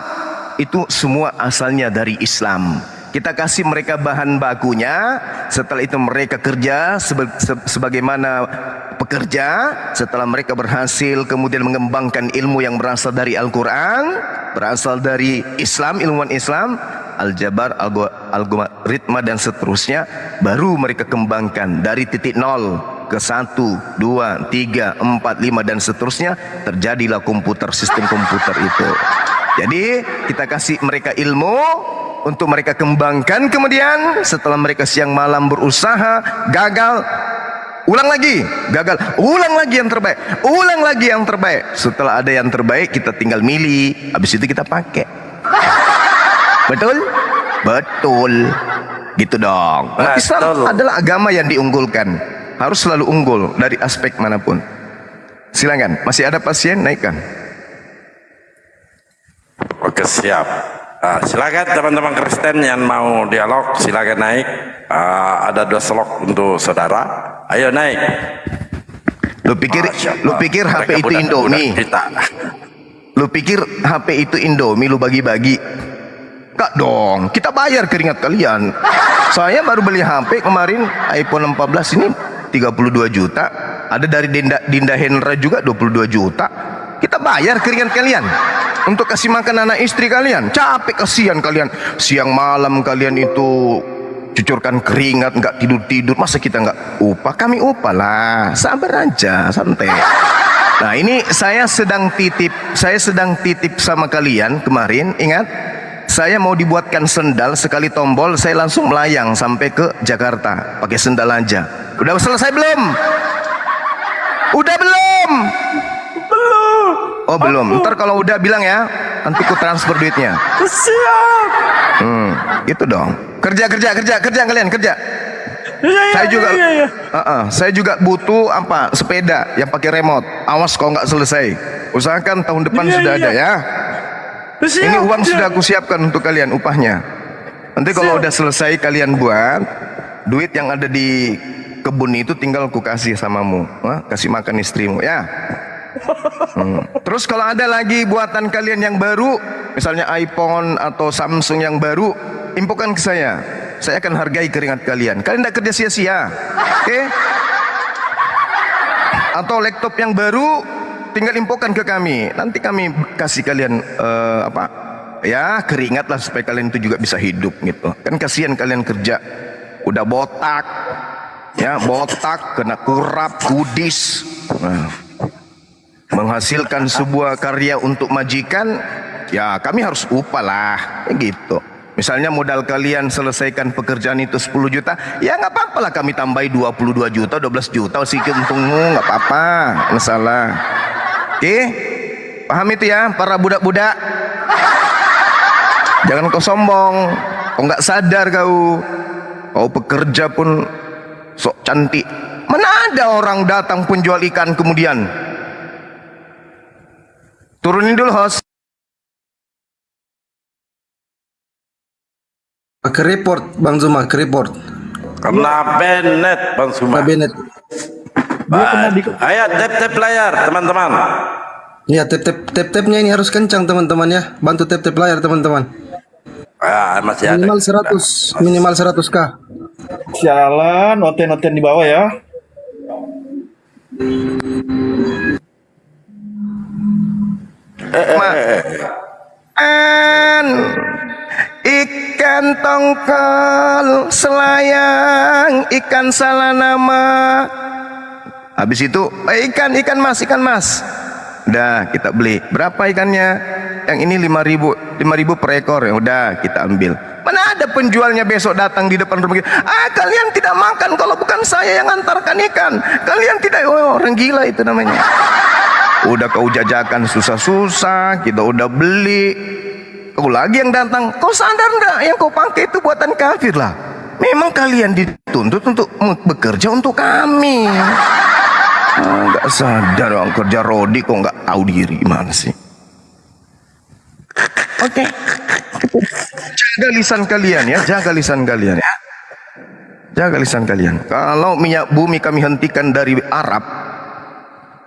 Itu semua asalnya dari Islam. Kita kasih mereka bahan bakunya, setelah itu mereka kerja sebagaimana pekerja. Setelah mereka berhasil kemudian mengembangkan ilmu yang berasal dari Al-Quran, berasal dari Islam, ilmuwan Islam, aljabar, algoritma dan seterusnya, baru mereka kembangkan dari titik nol ke 1, 2, 3, 4, 5 dan seterusnya. Terjadilah komputer, sistem komputer itu. Jadi kita kasih mereka ilmu untuk mereka kembangkan, kemudian setelah mereka siang malam berusaha, gagal, ulang lagi, gagal, ulang lagi yang terbaik, ulang lagi yang terbaik. Setelah ada yang terbaik, kita tinggal milih, habis itu kita pakai. Betul? Betul. Gitu dong. Nah, Islam adalah agama yang diunggulkan, harus selalu unggul dari aspek manapun. Silakan, masih ada pasien, naikkan. Oke, siap. Silakan teman-teman Kristen yang mau dialog, silakan naik. Ada 2 slot untuk saudara. Ayo naik. Lu pikir HP itu Indomie? Lu pikir HP itu Indomie lu bagi-bagi? Enggak dong, kita bayar keringat kalian. Saya baru beli HP kemarin, iPhone 14 ini 32 juta. Ada dari Dinda Hendra juga 22 juta. Kita bayar keringat kalian untuk kasih makan anak istri kalian. Capek, kasihan kalian. Siang malam kalian itu cucurkan keringat, nggak tidur-tidur. Masa kita nggak upah? Kami upah lah. Sabar aja, santai. Nah, ini saya sedang titip sama kalian kemarin. Ingat, saya mau dibuatkan sendal, sekali tombol saya langsung melayang sampai ke Jakarta pakai sendal aja. Udah selesai belum? Udah belum? Oh belum, ntar kalau udah bilang ya, nanti ku transfer duitnya. Siap. Gitu dong. Kerja kalian kerja. Saya juga butuh sepeda yang pakai remote. Awas kalau nggak selesai. Usahakan tahun depan sudah ada ya. Ini uang sudah aku siapkan untuk kalian upahnya. Nanti kalau udah selesai kalian buat, duit yang ada di kebun itu tinggal ku kasih samamu. Kasih makan istrimu ya. Terus kalau ada lagi buatan kalian yang baru, misalnya iPhone atau Samsung yang baru, infokan ke saya. Saya akan hargai keringat kalian. Kalian tidak kerja sia-sia, oke? Atau laptop yang baru, tinggal infokan ke kami. Nanti kami kasih kalian ya keringat lah supaya kalian itu juga bisa hidup gitu. Kan kasihan kalian kerja udah botak, ya botak, kena kurap, kudis. Menghasilkan sebuah karya untuk majikan, ya kami harus upah lah, gitu. Misalnya modal kalian selesaikan pekerjaan itu 10 juta, ya nggak apa-apa lah kami tambahi 22 juta, 12 juta, sedikit untungmu, nggak apa-apa, masalah. Oke, paham itu ya, para budak-budak? Jangan kau sombong, kau nggak sadar kau pekerja pun sok cantik. Mana ada orang datang penjual ikan kemudian turunin dulu host. Ke report Bang Zuma, ke report. Kena Bennett Bang Suma. Kabinet. Ayo tap layar teman-teman. Ya, tap-tapnya ini harus kencang teman-teman ya. Bantu tap layar teman-teman. Masih ada. Minimal 100k. Jalan, noten di bawah ya. Ikan tongkol selayang, ikan salah nama. Habis itu ikan mas. Udah kita beli. Berapa ikannya? Yang ini 5.000 per ekor. Ya udah kita ambil. Mana ada penjualnya besok datang di depan rumah kita. Kalian tidak makan kalau bukan saya yang antarkan ikan. Kalian tidak, orang gila itu namanya. Udah kau jajakan susah-susah, kita udah beli. Kau lagi yang datang. Kau sadar enggak yang kau pakai itu buatan kafir lah. Memang kalian dituntut untuk bekerja untuk kami. Enggak sadar orang kerja rodi kok enggak tahu diri, gimana sih? Oke. Jaga lisan kalian ya, jaga lisan kalian ya. Jaga lisan kalian. Kalau minyak bumi kami hentikan dari Arab,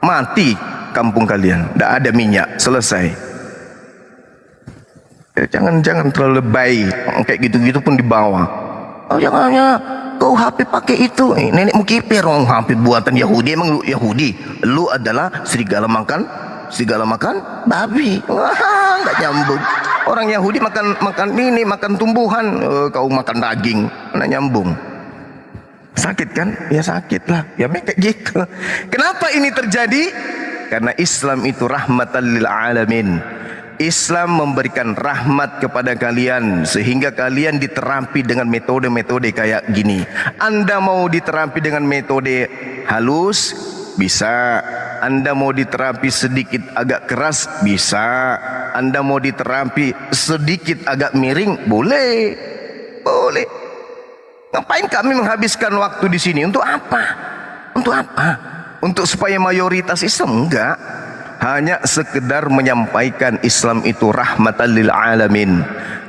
mati kampung kalian. Tidak ada minyak, selesai. Ya, jangan terlalu lebay. Kayak gitu-gitu pun dibawa. Oh jangannya kau HP pakai itu. Nenekmu kiper, orang HP buatan Yahudi. Emang lu Yahudi? Lu adalah serigala makan babi. Wah, nggak nyambung. Orang Yahudi makan tumbuhan, kau makan daging, nggak nyambung. Sakit kan? Ya sakit lah. Ya kayak gitu. Kenapa ini terjadi? Karena Islam itu rahmatan lil alamin. Islam memberikan rahmat kepada kalian sehingga kalian diterapi dengan metode-metode kayak gini. Anda mau diterapi dengan metode halus, bisa. Anda mau diterapi sedikit agak keras, bisa. Anda mau diterapi sedikit agak miring, boleh. Ngapain kami menghabiskan waktu di sini? Untuk apa? Untuk supaya mayoritas Islam? Enggak. Hanya sekedar menyampaikan Islam itu rahmatan lil alamin.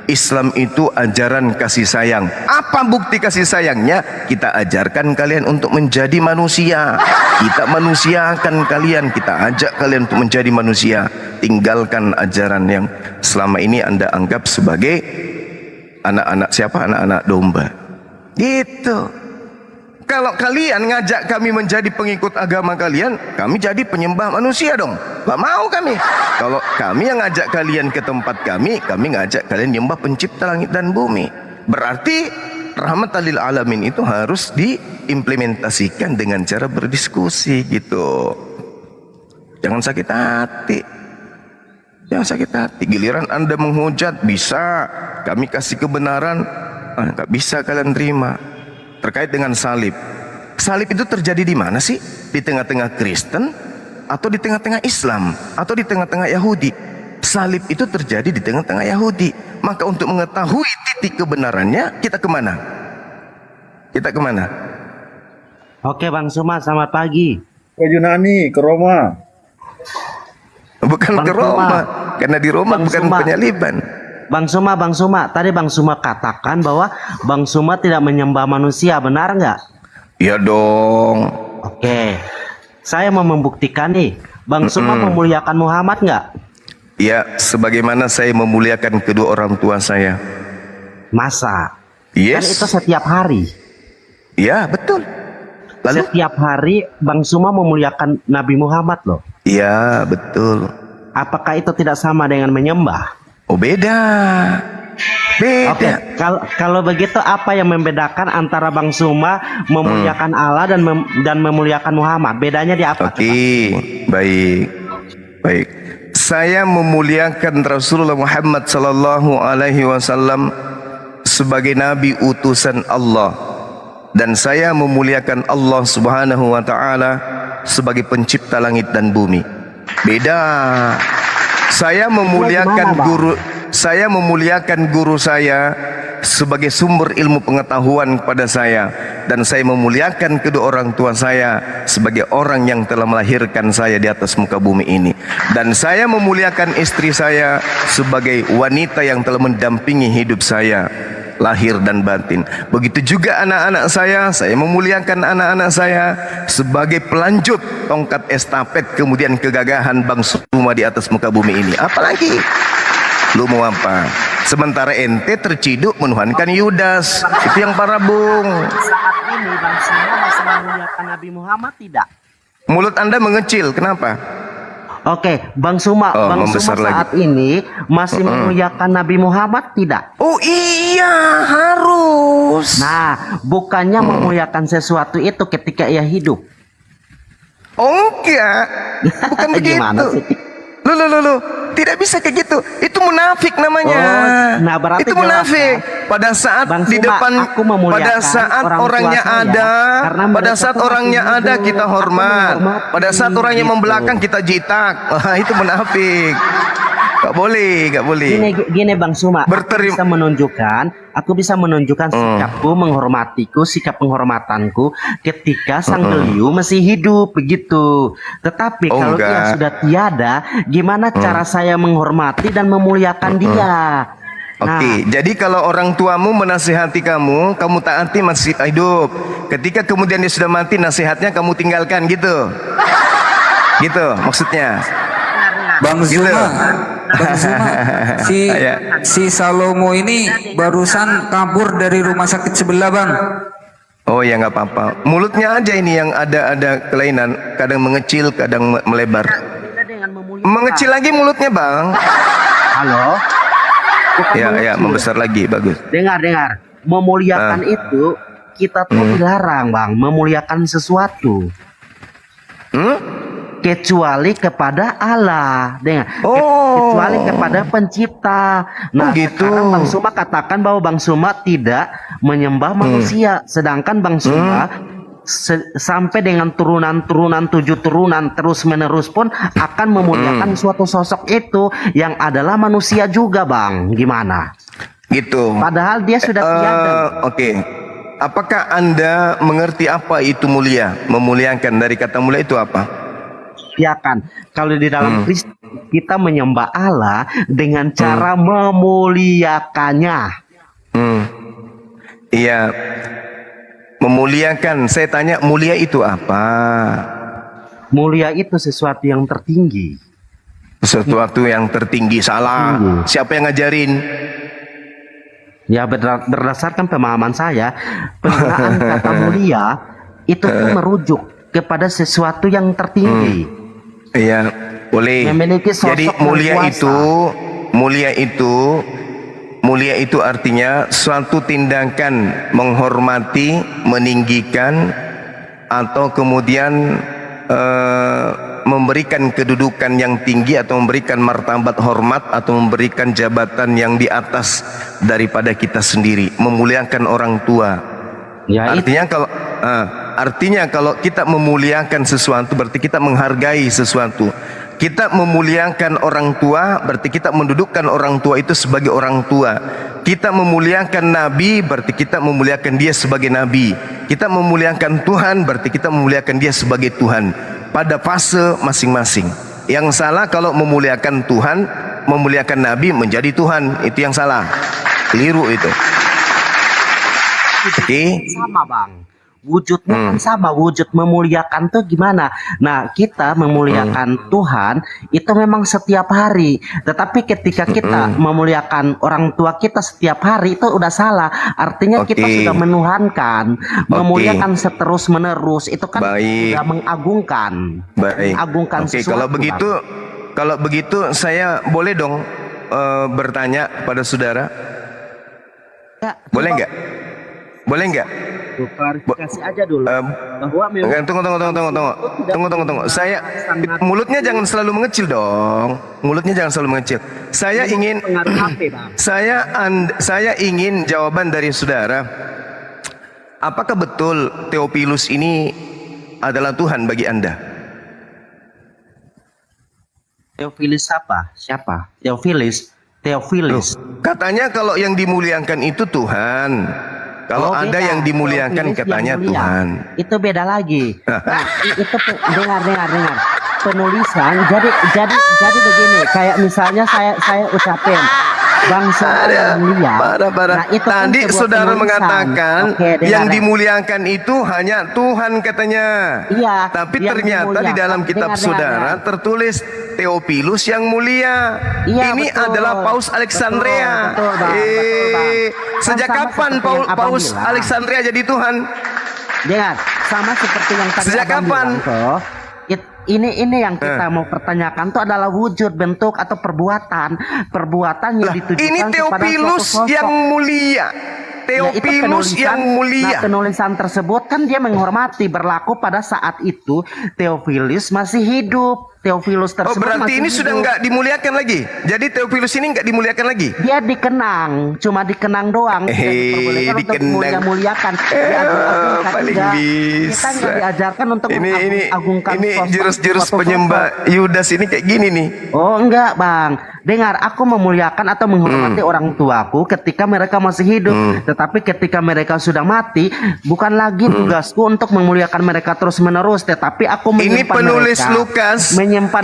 Islam itu ajaran kasih sayang. Apa bukti kasih sayangnya? Kita ajarkan kalian untuk menjadi manusia. Kita manusiakan kalian. Kita ajak kalian untuk menjadi manusia. Tinggalkan ajaran yang selama ini Anda anggap sebagai anak-anak domba. Gitu. Kalau kalian ngajak kami menjadi pengikut agama kalian, kami jadi penyembah manusia dong. Gak mau kami. Kalau kami yang ngajak kalian ke tempat kami ngajak kalian nyembah pencipta langit dan bumi. Berarti rahmatan lil alamin itu harus diimplementasikan dengan cara berdiskusi gitu. Jangan sakit hati. Giliran Anda menghujat, bisa kami kasih kebenaran, nggak bisa kalian terima. Terkait dengan salib. Salib itu terjadi di mana sih? Di tengah-tengah Kristen atau di tengah-tengah Islam atau di tengah-tengah Yahudi? Salib itu terjadi di tengah-tengah Yahudi. Maka untuk mengetahui titik kebenarannya, kita kemana? Oke Bang Suma, selamat pagi. Ke Yunani, ke Roma. Bukan Bang ke Roma, Suma. karena di Roma Bang bukan Suma. penyaliban. Bang Suma, tadi Bang Suma katakan bahwa Bang Suma tidak menyembah manusia, benar nggak? Ya dong. Oke, saya mau membuktikan nih, Bang Suma memuliakan Muhammad nggak? Ya, sebagaimana saya memuliakan kedua orang tua saya. Masa? Yes. Kan itu setiap hari. Ya, betul. Lalu? Setiap hari Bang Suma memuliakan Nabi Muhammad loh. Ya, betul. Apakah itu tidak sama dengan menyembah? Oh, beda. Oke, kalau begitu apa yang membedakan antara Bang Suma memuliakan Allah dan memuliakan Muhammad? Bedanya di apa? Oke, baik. Saya memuliakan Rasulullah Muhammad sallallahu alaihi wasallam sebagai nabi utusan Allah, dan saya memuliakan Allah Subhanahu wa taala sebagai pencipta langit dan bumi. Beda. Saya memuliakan guru saya sebagai sumber ilmu pengetahuan kepada saya, dan saya memuliakan kedua orang tua saya sebagai orang yang telah melahirkan saya di atas muka bumi ini, dan saya memuliakan istri saya sebagai wanita yang telah mendampingi hidup saya lahir dan batin. Begitu juga anak-anak saya memuliakan anak-anak saya sebagai pelanjut tongkat estafet kemudian kegagahan Bang Suma di atas muka bumi ini. Apalagi lu mau apa? Sementara ente terciduk menuhankan Yudas. Itu yang parah, Bung. Saat ini Bang Suma masih memuliakan Nabi Muhammad tidak? Mulut Anda mengecil, kenapa? Oke, Bang Suma, Bang Suma saat ini masih memuliakan Nabi Muhammad tidak? Oh iya, harus. Nah, bukannya memuliakan sesuatu itu ketika ia hidup. Oh enggak, bukan begitu. Gimana sih? Loh, tidak bisa kayak gitu. Itu munafik namanya. Oh, nah berarti itu munafik. Pada saat Bang di Suma, depan, aku memuliakan pada saat orang orangnya tua saya, ada, karena pada mereka saat tuh orangnya masih ada hidup. kita Aku hormat. menghormati, Pada saat orangnya gitu. membelakang kita jitak. Wah, itu munafik. Gak boleh. Gini Bang Suma, aku bisa menunjukkan sikapku menghormatiku, sikap penghormatanku ketika sang beliau masih hidup begitu. Tetapi kalau dia sudah tiada, gimana cara saya menghormati dan memuliakan dia? Oke, jadi kalau orang tuamu menasihati kamu taati masih hidup. Ketika kemudian dia sudah mati, nasihatnya kamu tinggalkan gitu. Gitu maksudnya. Bang Gitu. Suma, Bang Suma, si Salomo ini barusan kabur dari rumah sakit sebelah, Bang. Oh ya nggak apa-apa. Mulutnya aja ini yang ada kelainan, kadang mengecil, kadang melebar. Mengecil lagi mulutnya, Bang. Halo. Ya, membesar lagi, bagus. Dengar. Memuliakan itu kita tuh dilarang, Bang, memuliakan sesuatu. Kecuali kepada Allah. Dengar. Kecuali kepada pencipta. Nah, gitu. Sekarang Bang Suma katakan bahwa Bang Suma tidak menyembah manusia, sedangkan Bang Suma sampai dengan turunan 7 turunan terus menerus pun akan memuliakan suatu sosok itu yang adalah manusia juga, Bang. Gimana? Gitu. Padahal dia sudah tiada. Oke. Apakah Anda mengerti apa itu mulia? Memuliakan, dari kata mulia itu apa? Ya kan. Kalau di dalam Kristen kita menyembah Allah dengan cara memuliakannya. Iya. Memuliakan. Saya tanya, mulia itu apa? Mulia itu sesuatu yang tertinggi. Sesuatu yang tertinggi. Salah. Siapa yang ngajarin? Ya, berdasarkan pemahaman saya, penggunaan kata mulia itu tuh merujuk kepada sesuatu yang tertinggi. Iya, boleh. Memiliki sosok Jadi mulia itu artinya suatu tindakan menghormati, meninggikan, atau kemudian memberikan kedudukan yang tinggi, atau memberikan martabat hormat, atau memberikan jabatan yang di atas daripada kita sendiri. Memuliakan orang tua. Ya, artinya kalau kita memuliakan sesuatu berarti kita menghargai sesuatu. Kita memuliakan orang tua berarti kita mendudukkan orang tua itu sebagai orang tua. Kita memuliakan Nabi berarti kita memuliakan dia sebagai Nabi. Kita memuliakan Tuhan berarti kita memuliakan dia sebagai Tuhan. Pada fase masing-masing. Yang salah kalau memuliakan Tuhan, memuliakan Nabi menjadi Tuhan. Itu yang salah. Keliru itu. Oke. Sama, Bang. Wujudnya kan sama, wujud memuliakan tuh gimana? Nah, kita memuliakan Tuhan itu memang setiap hari. Tetapi ketika kita memuliakan orang tua kita setiap hari itu udah salah. Artinya kita sudah menuhankan, memuliakan seterus menerus. Itu kan sudah mengagungkan. Mengagungkan sesuatu. Kalau begitu saya boleh dong bertanya pada saudara? Ya, boleh nggak? Boleh nggak? Klarifikasi aja dulu. Bahwa Tunggu. Saya mulutnya jangan selalu mengecil dong. Mulutnya jangan selalu mengecil. Saya ingin jawaban dari saudara. Apakah betul Theophilus ini adalah Tuhan bagi Anda? Theophilus siapa? Theophilus. Katanya kalau yang dimuliakan itu Tuhan. Kalau Anda yang dimuliakan katanya Tuhan. Itu beda lagi. Nah, itu dengar. Penulisan jadi begini, kayak misalnya saya ucapin bangsa yang mulia. Nah, itu tadi kan saudara mengatakan yang dimuliakan itu hanya Tuhan katanya. Iya. Tapi ternyata di dalam kitab saudara tertulis Theophilus yang mulia. Iya, ini betul. adalah Paus Alexandria. Betul, Bang. Sejak kapan Paus Alexandria jadi Tuhan? Dengar, sama seperti yang tadi sejak kapan? Ini yang kita mau pertanyakan itu adalah wujud, bentuk, atau perbuatan yang ditujukan ini Theophilus kepada suatu sosok yang mulia. Theophilus yang mulia. Nah, penulisan tersebut kan dia menghormati, berlaku pada saat itu Theophilus masih hidup. Theophilus tersebut berarti ini sudah nggak dimuliakan lagi. Jadi Theophilus ini nggak dimuliakan lagi. Dia dikenang, cuma dikenang doang. Tidak diperbolehkan untuk muliakan. Paling bisa. Kita nggak diajarkan untuk mengagungkan ini jurus-jurus penyembah Yudas ini kayak gini nih. Oh enggak, Bang. Dengar, aku memuliakan atau menghormati orang tuaku ketika mereka masih hidup. Tetapi ketika mereka sudah mati, bukan lagi tugasku untuk memuliakan mereka terus-menerus, tetapi aku menyimpan penulis Lukas. Dalam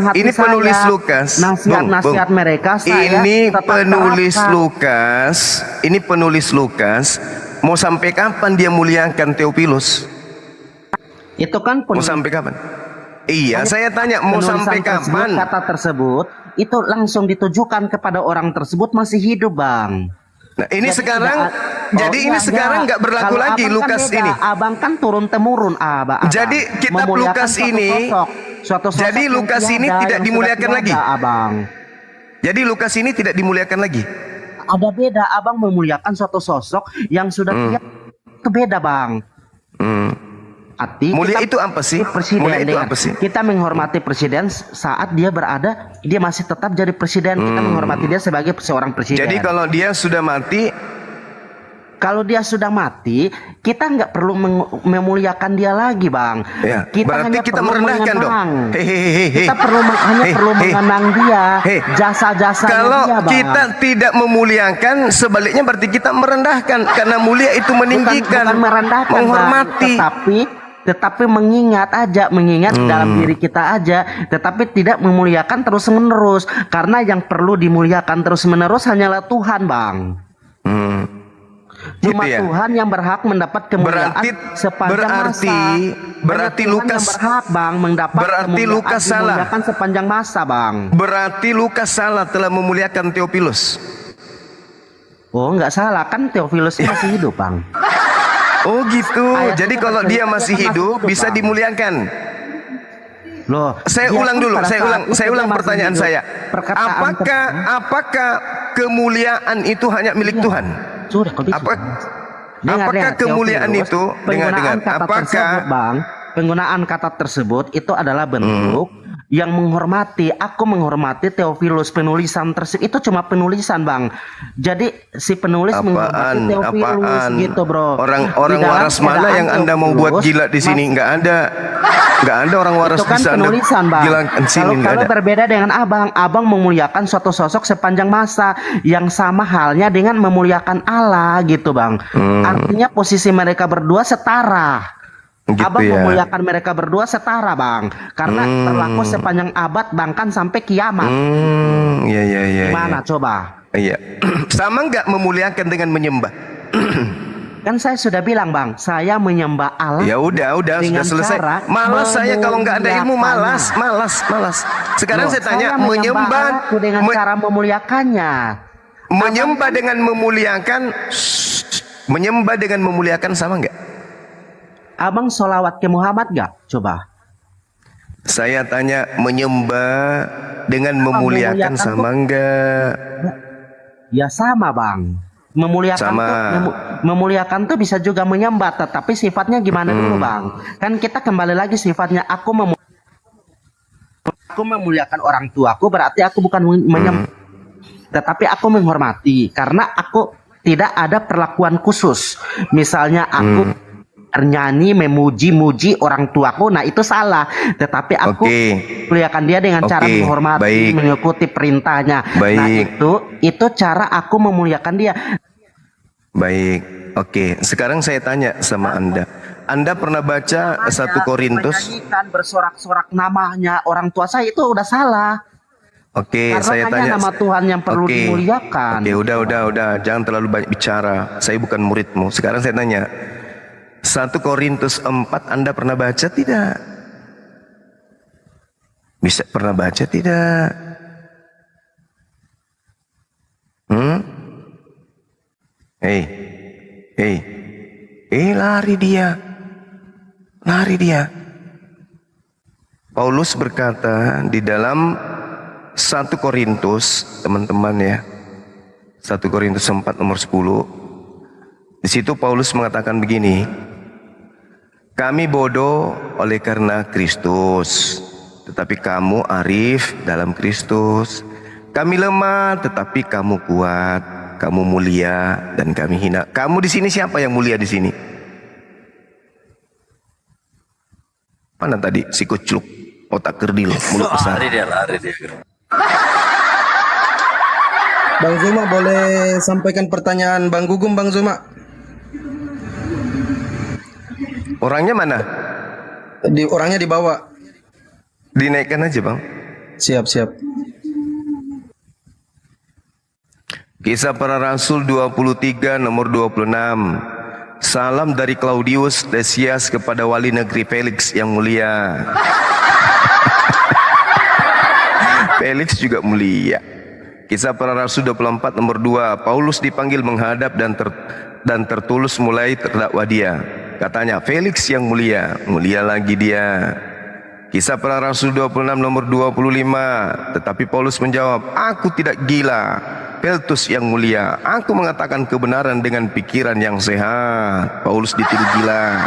hati ini penulis saya, Lukas. Nasihat mereka saya ini penulis Lukas. Mau sampai kapan dia muliakan Theophilus? Itu kan mau sampai kapan? Iya, saya tanya mau Penulisan sampai tersebut, kapan? kata tersebut itu langsung ditujukan kepada orang tersebut masih hidup, Bang. Nah, ini Jadi sekarang, tidak- jadi ini iya, sekarang iya. nggak berlaku Kalau lagi abang kan Lukas beda. ini. Abang kan turun temurun, abang. Jadi kitab Memuliakan Lukas suatu ini, sosok. Suatu sosok jadi yang Lukas ini tiada, tidak yang sudah dimuliakan tiada, lagi. Abang. Jadi Lukas ini tidak dimuliakan lagi. Ada beda, abang memuliakan suatu sosok yang sudah tiada. Itu beda, Bang. Mulia itu apa sih? Presiden, Mulia itu dengar. apa sih? Kita menghormati presiden saat dia berada, dia masih tetap jadi presiden. Kita menghormati dia sebagai seorang presiden. Jadi kalau dia sudah mati, kita nggak perlu memuliakan dia lagi, Bang. ya, Kita berarti hanya kita perlu merendahkan dong. mengenang. Hehehe. Kita perlu mengenang dia, jasa-jasanya Kalau dia, Bang. kita tidak memuliakan, sebaliknya berarti kita merendahkan. Karena mulia itu meninggikan, bukan merendahkan, Bang, menghormati. tetapi mengingat dalam diri kita aja, tetapi tidak memuliakan terus menerus, karena yang perlu dimuliakan terus menerus hanyalah Tuhan, Bang. Cuma Gitu ya? Tuhan yang berhak mendapat kemuliaan sepanjang masa. Berarti Hanya Tuhan Lukas yang berhak, Bang, mendapat berarti kemuliaan, Lukas salah. dimuliakan sepanjang masa, Bang. Berarti Lukas salah telah memuliakan Theophilus. Oh, nggak salah, kan Theophilus masih hidup, Bang. Oh gitu. Ayat Jadi itu kalau kan dia masih masih hidup hidup, bisa Bang. dimuliakan. Loh, Saya dia ulang kan dulu, pada saya saat ulang, itu saya dia ulang masih pertanyaan hidup. saya. Perkataan Apakah kemuliaan itu hanya milik Tuhan? Sudah, kalau bisa. Apakah kemuliaan Theophilus, itu penggunaan kata tersebut, Bang, penggunaan kata tersebut itu adalah bentuk yang menghormati. Aku menghormati Theophilus, penulisan tersebut itu cuma penulisan, Bang. Jadi si penulis menghormati Theophilus gitu, Bro. Orang Di dalam waras mana keadaan yang Anda mau buat Theophilus, gila di sini? Nggak ada. Nggak ada orang waras itu kan bisa Anda penulisan, Bang. gilakan sini, nggak Kalau ada. berbeda dengan abang memuliakan suatu sosok sepanjang masa, yang sama halnya dengan memuliakan Allah gitu, Bang. Artinya posisi mereka berdua setara. Gitu Abang ya. memuliakan mereka berdua setara, Bang, karena berlaku sepanjang abad, bahkan sampai kiamat. Iya. Gimana coba? Iya. Sama nggak memuliakan dengan menyembah? Kan saya sudah bilang, Bang, saya menyembah Allah. Ya udah sudah dengan selesai. cara Malas saya kalau nggak ada ilmu, malas. Sekarang Loh, saya tanya, menyembah menyembah Allahku dengan cara memuliakannya. menyembah dengan memuliakan, menyembah dengan memuliakan sama nggak? Abang sholawat ke Muhammad gak? Coba. Saya tanya, menyembah dengan memuliakan sama nggak? Ya sama, Bang. Memuliakan tuh bisa juga menyembah, tetapi sifatnya gimana dulu, Bang? Kan kita kembali lagi sifatnya aku memuliakan orang tuaku, berarti aku bukan menyembah, tetapi aku menghormati karena aku tidak ada perlakuan khusus. Misalnya aku nyanyi memuji-muji orang tuaku, nah itu salah. Tetapi aku muliakan dia dengan cara menghormati, mengikuti perintahnya. Nah itu cara aku memuliakan dia. Baik, oke. Sekarang saya tanya sama Anda. Anda pernah baca 1 Korintus? Menyanyikan, bersorak-sorak namanya orang tua saya itu udah salah. Oke, Karena saya hanya tanya. nama Tuhan yang perlu dimuliakan. Oke, udah. Jangan terlalu banyak bicara. Saya bukan muridmu. Sekarang saya tanya. 1 Korintus 4 Anda pernah baca tidak? Bisa pernah baca tidak? Lari dia. Paulus berkata di dalam 1 Korintus, teman-teman ya. 1 Korintus 4 nomor 10. Di situ Paulus mengatakan begini. Kami bodoh oleh karena Kristus, tetapi kamu arif dalam Kristus. Kami lemah, tetapi kamu kuat. Kamu mulia dan kami hina. Kamu di sini siapa yang mulia di sini? Mana tadi si kucluk, otak kerdil, mulut besar. Lari dia. Bang Zuma boleh sampaikan pertanyaan Bang Gugum, Bang Zuma? Orangnya mana? Orangnya dibawa. Dinaikkan aja, Bang. Siap. Kisah Para Rasul 23 nomor 26. Salam dari Claudius Decius kepada wali negeri Felix yang mulia. Felix juga mulia. Kisah Para Rasul 24 nomor 2. Paulus dipanggil menghadap dan tertulus mulai terdakwa dia. Katanya, Felix yang mulia. Mulia lagi dia. Kisah Para Rasul 26 nomor 25. Tetapi Paulus menjawab, aku tidak gila. Peltus yang mulia, aku mengatakan kebenaran dengan pikiran yang sehat. Paulus dituduh gila.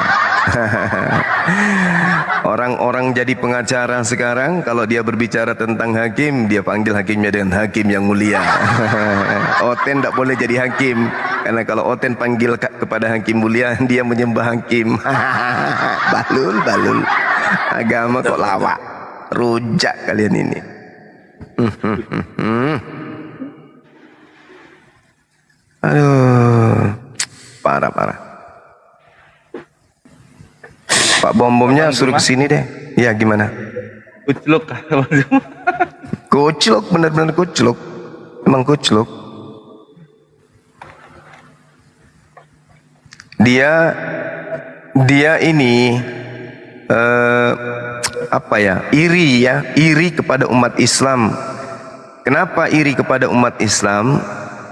Orang-orang jadi pengacara sekarang, kalau dia berbicara tentang hakim, dia panggil hakimnya dengan hakim yang mulia. Oten tidak boleh jadi hakim, karena kalau Oten panggil kepada hakim mulia, dia menyembah hakim. Balul. Agama kok lawak, rujak kalian ini. Aduh, parah. Pak Bom-bomnya suruh kesini deh. Ya gimana? Kucluk. Kucluk, benar-benar kucluk. Emang kucluk. Dia ini iri kepada umat Islam. Kenapa iri kepada umat Islam?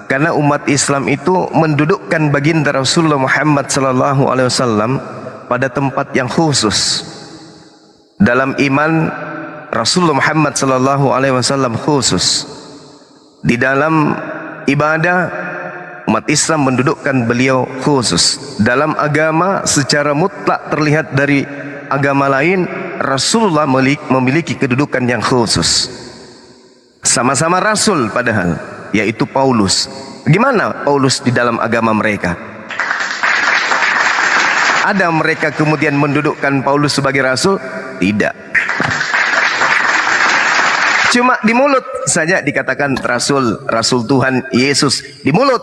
Karena umat Islam itu mendudukkan baginda Rasulullah Muhammad sallallahu alaihi wasallam pada tempat yang khusus. Dalam iman Rasulullah Muhammad sallallahu alaihi wasallam khusus. Di dalam ibadah umat Islam mendudukkan beliau khusus. Dalam agama secara mutlak terlihat dari agama lain, Rasulullah memiliki kedudukan yang khusus. Sama-sama Rasul padahal, yaitu Paulus. Gimana Paulus di dalam agama mereka? Ada mereka kemudian mendudukkan Paulus sebagai Rasul? Tidak. Cuma di mulut saja dikatakan Rasul, Rasul Tuhan Yesus. Di mulut.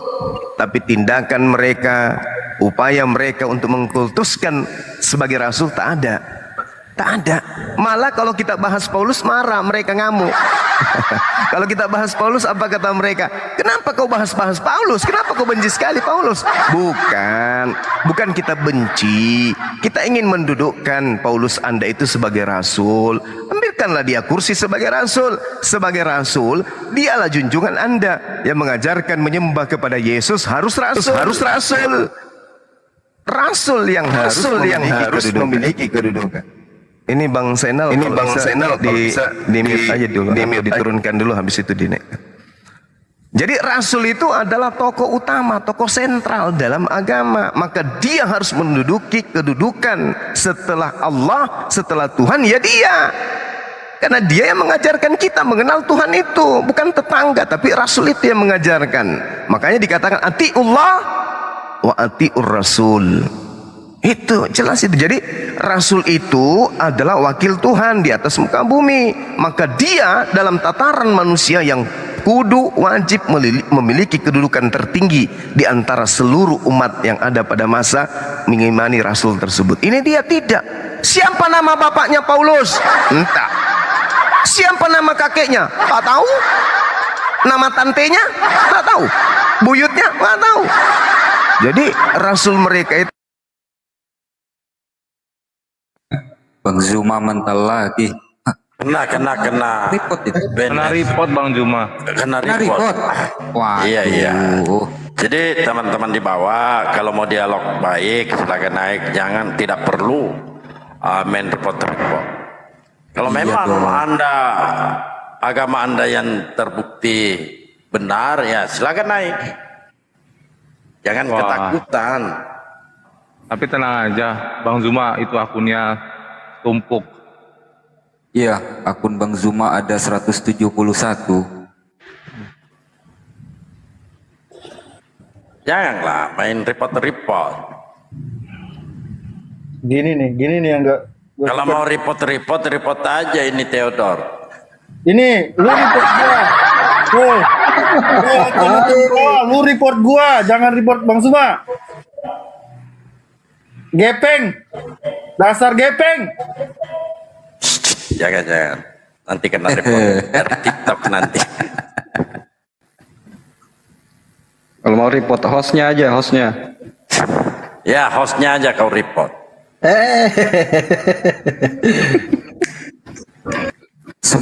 Tapi tindakan mereka, upaya mereka untuk mengkultuskan sebagai Rasul tak ada. Tak ada. Malah kalau kita bahas Paulus marah, mereka ngamuk. Kalau kita bahas Paulus, apa kata mereka? Kenapa kau bahas-bahas Paulus? Kenapa kau benci sekali Paulus? Bukan kita benci. Kita ingin mendudukkan Paulus Anda itu sebagai Rasul. Ambilkanlah dia kursi sebagai Rasul. Sebagai Rasul, dialah junjungan Anda yang mengajarkan menyembah kepada Yesus harus Rasul. Harus Rasul. Rasul yang harus memiliki kedudukan. Ini Bang Senal, di mute aja dulu, diturunkan dulu, habis itu dinaikkan. Jadi Rasul itu adalah tokoh utama, tokoh sentral dalam agama. Maka dia harus menduduki kedudukan setelah Allah, setelah Tuhan, ya dia. Karena dia yang mengajarkan kita mengenal Tuhan itu, bukan tetangga, tapi Rasul itu yang mengajarkan. Makanya dikatakan atiullah wa atiur Rasul. Itu jelas itu. Jadi Rasul itu adalah wakil Tuhan di atas muka bumi. Maka dia dalam tataran manusia yang kudu wajib memiliki kedudukan tertinggi di antara seluruh umat yang ada pada masa mengimani Rasul tersebut. Ini dia tidak. Siapa nama bapaknya Paulus? Entah. Siapa nama kakeknya? Tak tahu. Nama tantenya? Tak tahu. Buyutnya? Tak tahu. Jadi Rasul mereka itu Bang Zuma mental lagi. Kena Report itu. Kena report Bang Zuma. Kena report. Wah. Iya. Jadi teman-teman di bawah, kalau mau dialog baik silakan naik, jangan, tidak perlu main report. Kalau memang agama Anda yang terbukti benar, ya silakan naik. Jangan ketakutan. Tapi tenang aja, Bang Zuma itu akunnya tumpuk. Iya, akun Bang Zuma ada 171. Janganlah main report. Gini nih yang enggak. Kalau mau report aja ini Theodor. Ini lu report gua. Lu report gua, jangan report Bang Zuma. Gepeng. Dasar gepeng. Jangan. Nanti kena report dari TikTok nanti. Kalau mau report hostnya aja. Ya, hostnya aja kau report.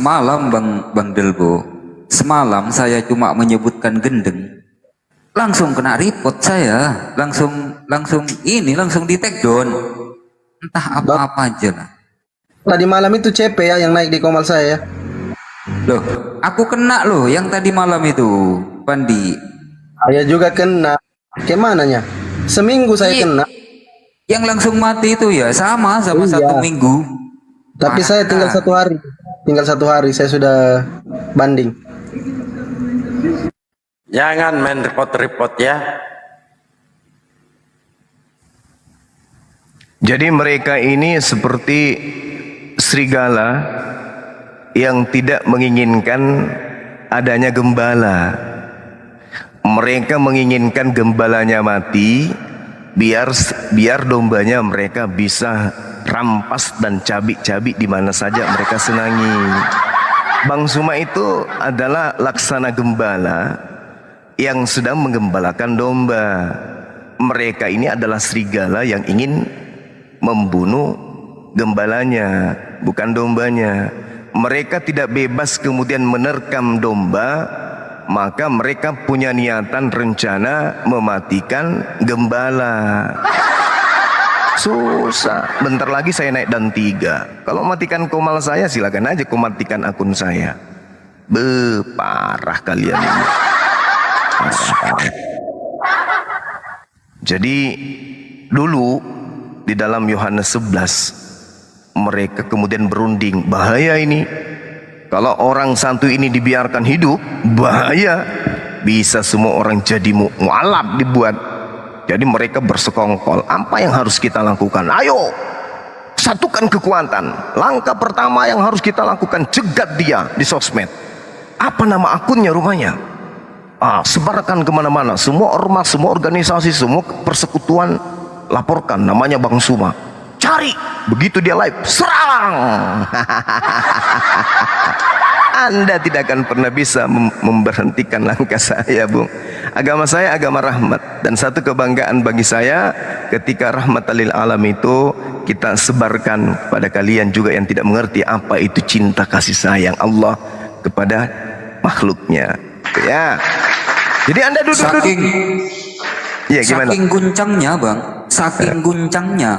semalam Bang Delbo, semalam saya cuma menyebutkan gendeng, langsung kena report saya, langsung di take down, entah apa-apa aja lah. Tadi malam itu CP ya yang naik di komal saya ya. Loh, aku kena loh yang tadi malam itu, Pandi. Saya juga kena. Kemananya? Seminggu saya kena. Yang langsung mati itu ya sama Iya. 1 minggu. Tapi saya tinggal 1 hari. Tinggal 1 hari saya sudah banding. Jangan main repot-repot ya. Jadi mereka ini seperti serigala yang tidak menginginkan adanya gembala. Mereka menginginkan gembalanya mati biar dombanya mereka bisa rampas dan cabik-cabik di mana saja mereka senangi. Bang Zuma itu adalah laksana gembala yang sedang menggembalakan domba. Mereka ini adalah serigala yang ingin membunuh gembalanya, bukan dombanya. Mereka tidak bebas kemudian menerkam domba, maka mereka punya niatan rencana mematikan gembala. Susah. Bentar lagi saya naik dan 3. Kalau matikan komal saya silakan aja kau matikan akun saya. Parah kalian ini. Jadi dulu di dalam Yohanes 11 mereka kemudian berunding, bahaya ini. Kalau orang santu ini dibiarkan hidup, bahaya. Bisa semua orang jadi mualaf dibuat. Jadi mereka bersekongkol, apa yang harus kita lakukan? Ayo, satukan kekuatan. Langkah pertama yang harus kita lakukan, cegat dia di sosmed. Apa nama akunnya, rumahnya? Sebarkan kemana-mana. Semua ormas, semua organisasi, semua persekutuan, laporkan namanya Bang Zuma. Cari, begitu dia live, serang. Anda tidak akan pernah bisa memberhentikan langkah saya, Bung. Agama saya agama rahmat, dan satu kebanggaan bagi saya ketika rahmatan lil alam itu kita sebarkan kepada kalian juga yang tidak mengerti apa itu cinta kasih sayang Allah kepada makhluknya. Ya. Jadi Anda duduk. Ya, gimana? Saking guncangnya, Bang. Saking guncangnya,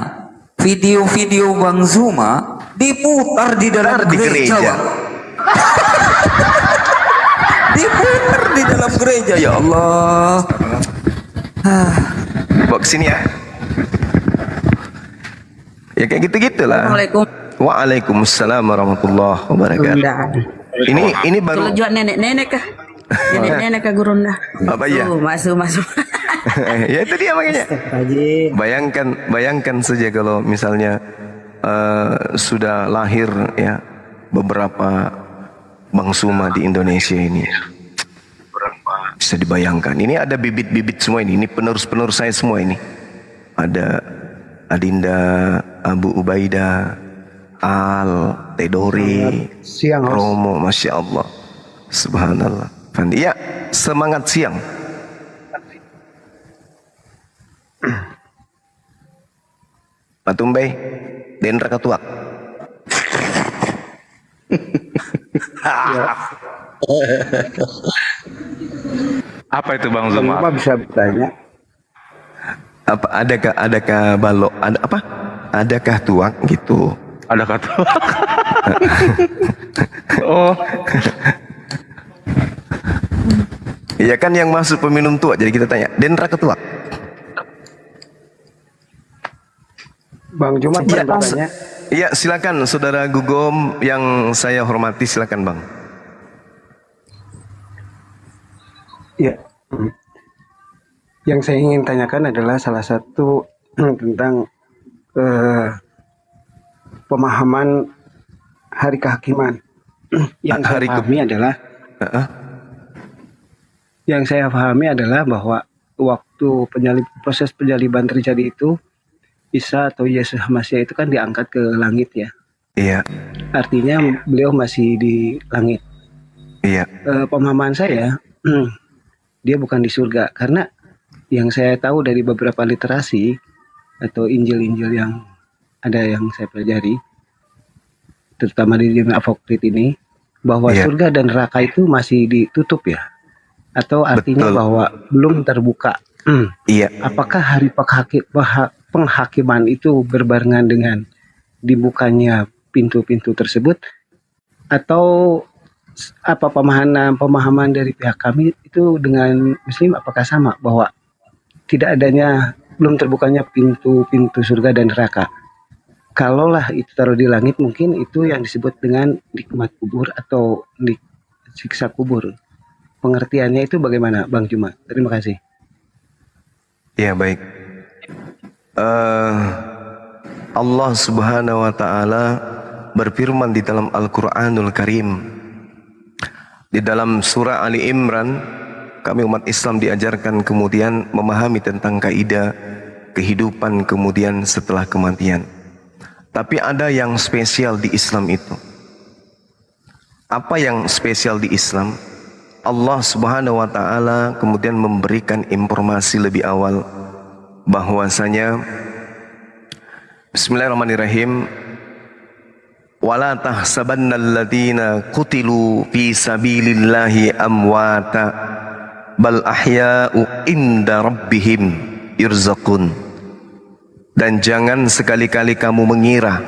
video-video Bang Zuma diputar di dalam gereja, Bang. Diputar di dalam gereja, ya Allah. Bawa ke sini ya. Ya kayak gitu-gitulah. Assalamualaikum. Waalaikumsalam warahmatullahi wabarakatuh. Ini baru. Kalau jual nenek-nenek kah? Nenek-nenek kah gurunda? Apa ya? Masuk. Ya itu dia makanya. Bayangkan saja kalau misalnya sudah lahir ya beberapa Bang Zuma di Indonesia ini. Bisa dibayangkan. Ini ada bibit-bibit semua ini. Ini penerus-penerus saya semua ini. Ada Adinda, Abu Ubaidah, Al, Tedori, Romo, Masya Allah. Subhanallah. Ya, semangat siang. Patumbai, Dendra Katuak. Apa itu Bang Zuma? Bisa bertanya. Apa adakah balok? Ada apa? Adakah tuak gitu? Adakah tuak? Oh. Iya kan yang masuk peminum tua, jadi kita tanya, Dendra Ketuak. Bang Jumat bertanya. Iya, silakan Saudara Gugom yang saya hormati, silakan Bang. Ya. Yang saya ingin tanyakan adalah salah satu tentang pemahaman hari kehakiman. Yang saya pahami adalah bahwa waktu proses penyaliban terjadi itu Isa atau Yesus Masih itu kan diangkat ke langit ya. Iya. Artinya beliau masih di langit. Iya. Pemahaman saya dia bukan di surga, karena yang saya tahu dari beberapa literasi atau Injil-Injil yang ada yang saya pelajari, terutama di Apokrit ini, bahwa Iya. surga dan neraka itu masih ditutup ya? Atau artinya Betul. bahwa belum terbuka? Iya. Apakah hari penghakiman itu berbarengan dengan dibukanya pintu-pintu tersebut? Atau apa pemahaman dari pihak kami itu dengan Muslim apakah sama bahwa tidak adanya belum terbukanya pintu-pintu surga dan neraka? Kalaulah itu taruh di langit mungkin itu yang disebut dengan nikmat kubur atau siksa kubur. Pengertiannya itu bagaimana Bang Juma? Terima kasih. Ya baik. Allah Subhanahu wa taala berfirman di dalam Al-Qur'anul Karim. Di dalam surah Ali Imran, kami umat Islam diajarkan kemudian memahami tentang kaidah kehidupan kemudian setelah kematian. Tapi ada yang spesial di Islam itu. Apa yang spesial di Islam? Allah Subhanahu wa taala kemudian memberikan informasi lebih awal bahwasanya Bismillahirrahmanirrahim, wala tahsabannal qutilu fi sabilillahi amwata bal ahya'u inda rabbihim yurzaqun. Dan jangan sekali-kali kamu mengira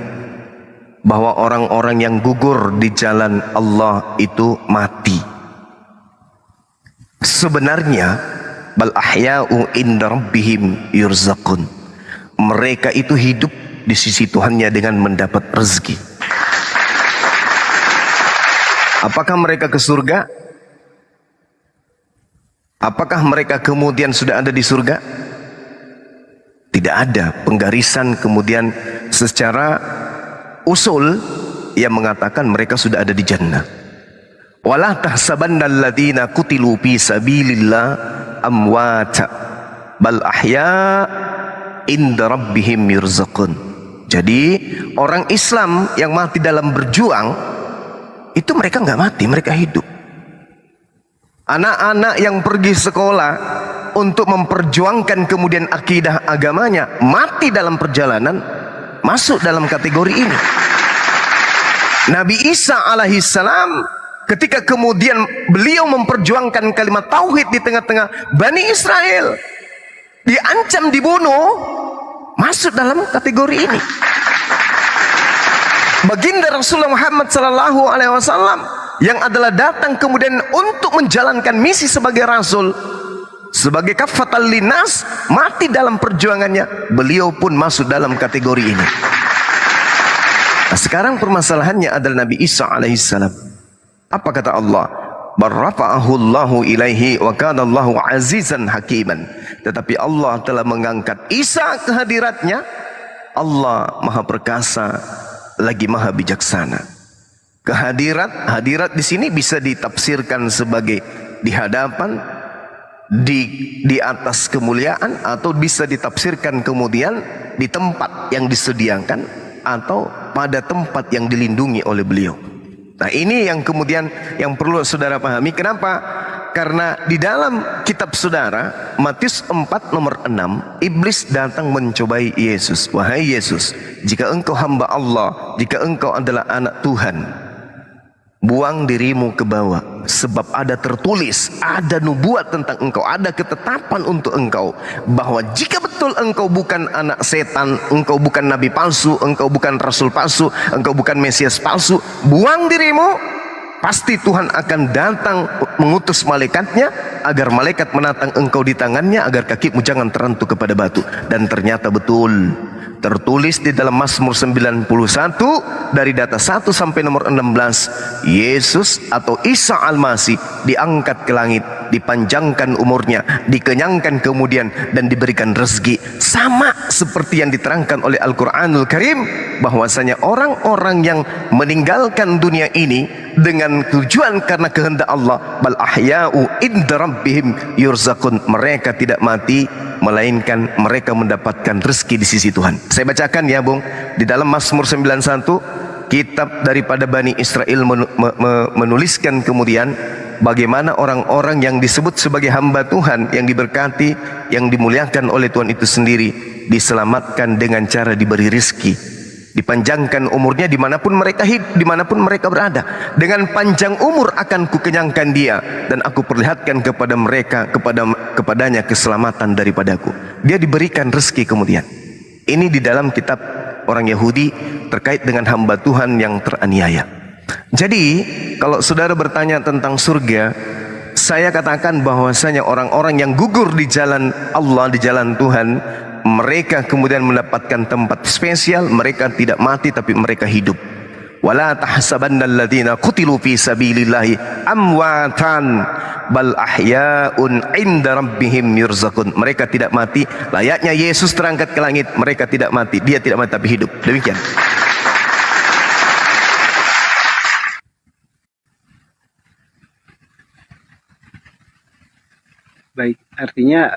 bahwa orang-orang yang gugur di jalan Allah itu mati. Sebenarnya bal ahya'u inda rabbihim yurzaqun. Mereka itu hidup di sisi Tuhannya dengan mendapat rezeki. Apakah mereka ke surga? Apakah mereka kemudian sudah ada di surga? Tidak ada penggarisan kemudian secara usul yang mengatakan mereka sudah ada di jannah. Wala tahsabannal ladzina qutilu fi sabilillah amwata bal ahya inda rabbihim yurzaqun. Jadi orang Islam yang mati dalam berjuang itu mereka nggak mati, mereka hidup. Anak-anak yang pergi sekolah untuk memperjuangkan kemudian akidah agamanya mati dalam perjalanan, masuk dalam kategori ini. Nabi Isa alaihissalam ketika kemudian beliau memperjuangkan kalimat tauhid di tengah-tengah Bani Israel, diancam dibunuh, masuk dalam kategori ini. Baginda Rasulullah Muhammad sallallahu alaihi wasallam yang adalah datang kemudian untuk menjalankan misi sebagai rasul, sebagai kafatal linnas, mati dalam perjuangannya, beliau pun masuk dalam kategori ini. Nah, sekarang permasalahannya adalah Nabi Isa alaihissalam. Apa kata Allah? Barrafa'ahu Allahu ilaihi wa kana Allahu azizan hakiman. Tetapi Allah telah mengangkat Isa ke hadiratnya. Allah maha perkasa lagi maha bijaksana. Hadirat di sini bisa ditafsirkan sebagai di hadapan, di atas kemuliaan, atau bisa ditafsirkan kemudian di tempat yang disediakan atau pada tempat yang dilindungi oleh beliau. Nah, ini yang kemudian yang perlu saudara pahami. Kenapa? Karena di dalam kitab saudara Matius 4 nomor 6, iblis datang mencobai Yesus. Wahai Yesus, jika engkau hamba Allah, jika engkau adalah anak Tuhan, buang dirimu ke bawah, sebab ada tertulis, ada nubuat tentang engkau, ada ketetapan untuk engkau, bahwa jika betul engkau bukan anak setan, engkau bukan nabi palsu, engkau bukan rasul palsu, engkau bukan Mesias palsu, buang dirimu. Pasti Tuhan akan datang mengutus malaikatnya agar malaikat menatang engkau di tangannya agar kakimu jangan terantuk kepada batu. Dan ternyata betul tertulis di dalam Mazmur 91 dari data 1 sampai nomor 16, Yesus atau Isa Al-Masih diangkat ke langit, dipanjangkan umurnya, dikenyangkan kemudian dan diberikan rezeki. Sama seperti yang diterangkan oleh Al-Quranul Karim, bahwasanya orang-orang yang meninggalkan dunia ini dengan tujuan karena kehendak Allah, bal ahya'u inda rabbihim yurzaqun, mereka tidak mati melainkan mereka mendapatkan rezeki di sisi Tuhan. Saya bacakan ya Bung, di dalam Mazmur 91, kitab daripada Bani Israel menuliskan kemudian bagaimana orang-orang yang disebut sebagai hamba Tuhan, yang diberkati, yang dimuliakan oleh Tuhan itu sendiri, diselamatkan dengan cara diberi rezeki. Dipanjangkan umurnya dimanapun mereka berada. Dengan panjang umur akan kukenyangkan dia, dan aku perlihatkan kepada mereka, kepadanya keselamatan daripadaku. Dia diberikan rezeki kemudian. Ini di dalam kitab orang Yahudi terkait dengan hamba Tuhan yang teraniaya. Jadi kalau saudara bertanya tentang surga, saya katakan bahwasanya orang-orang yang gugur di jalan Allah, di jalan Tuhan, mereka kemudian mendapatkan tempat spesial. Mereka tidak mati tapi mereka hidup. Wala tahsabannal ladzina qutilu fi sabilillahi amwatan bal ahya'un 'inda rabbihim yurzaqun. Mereka tidak mati, layaknya Yesus terangkat ke langit. Mereka tidak mati, dia tidak mati tapi hidup. Demikian. Baik, artinya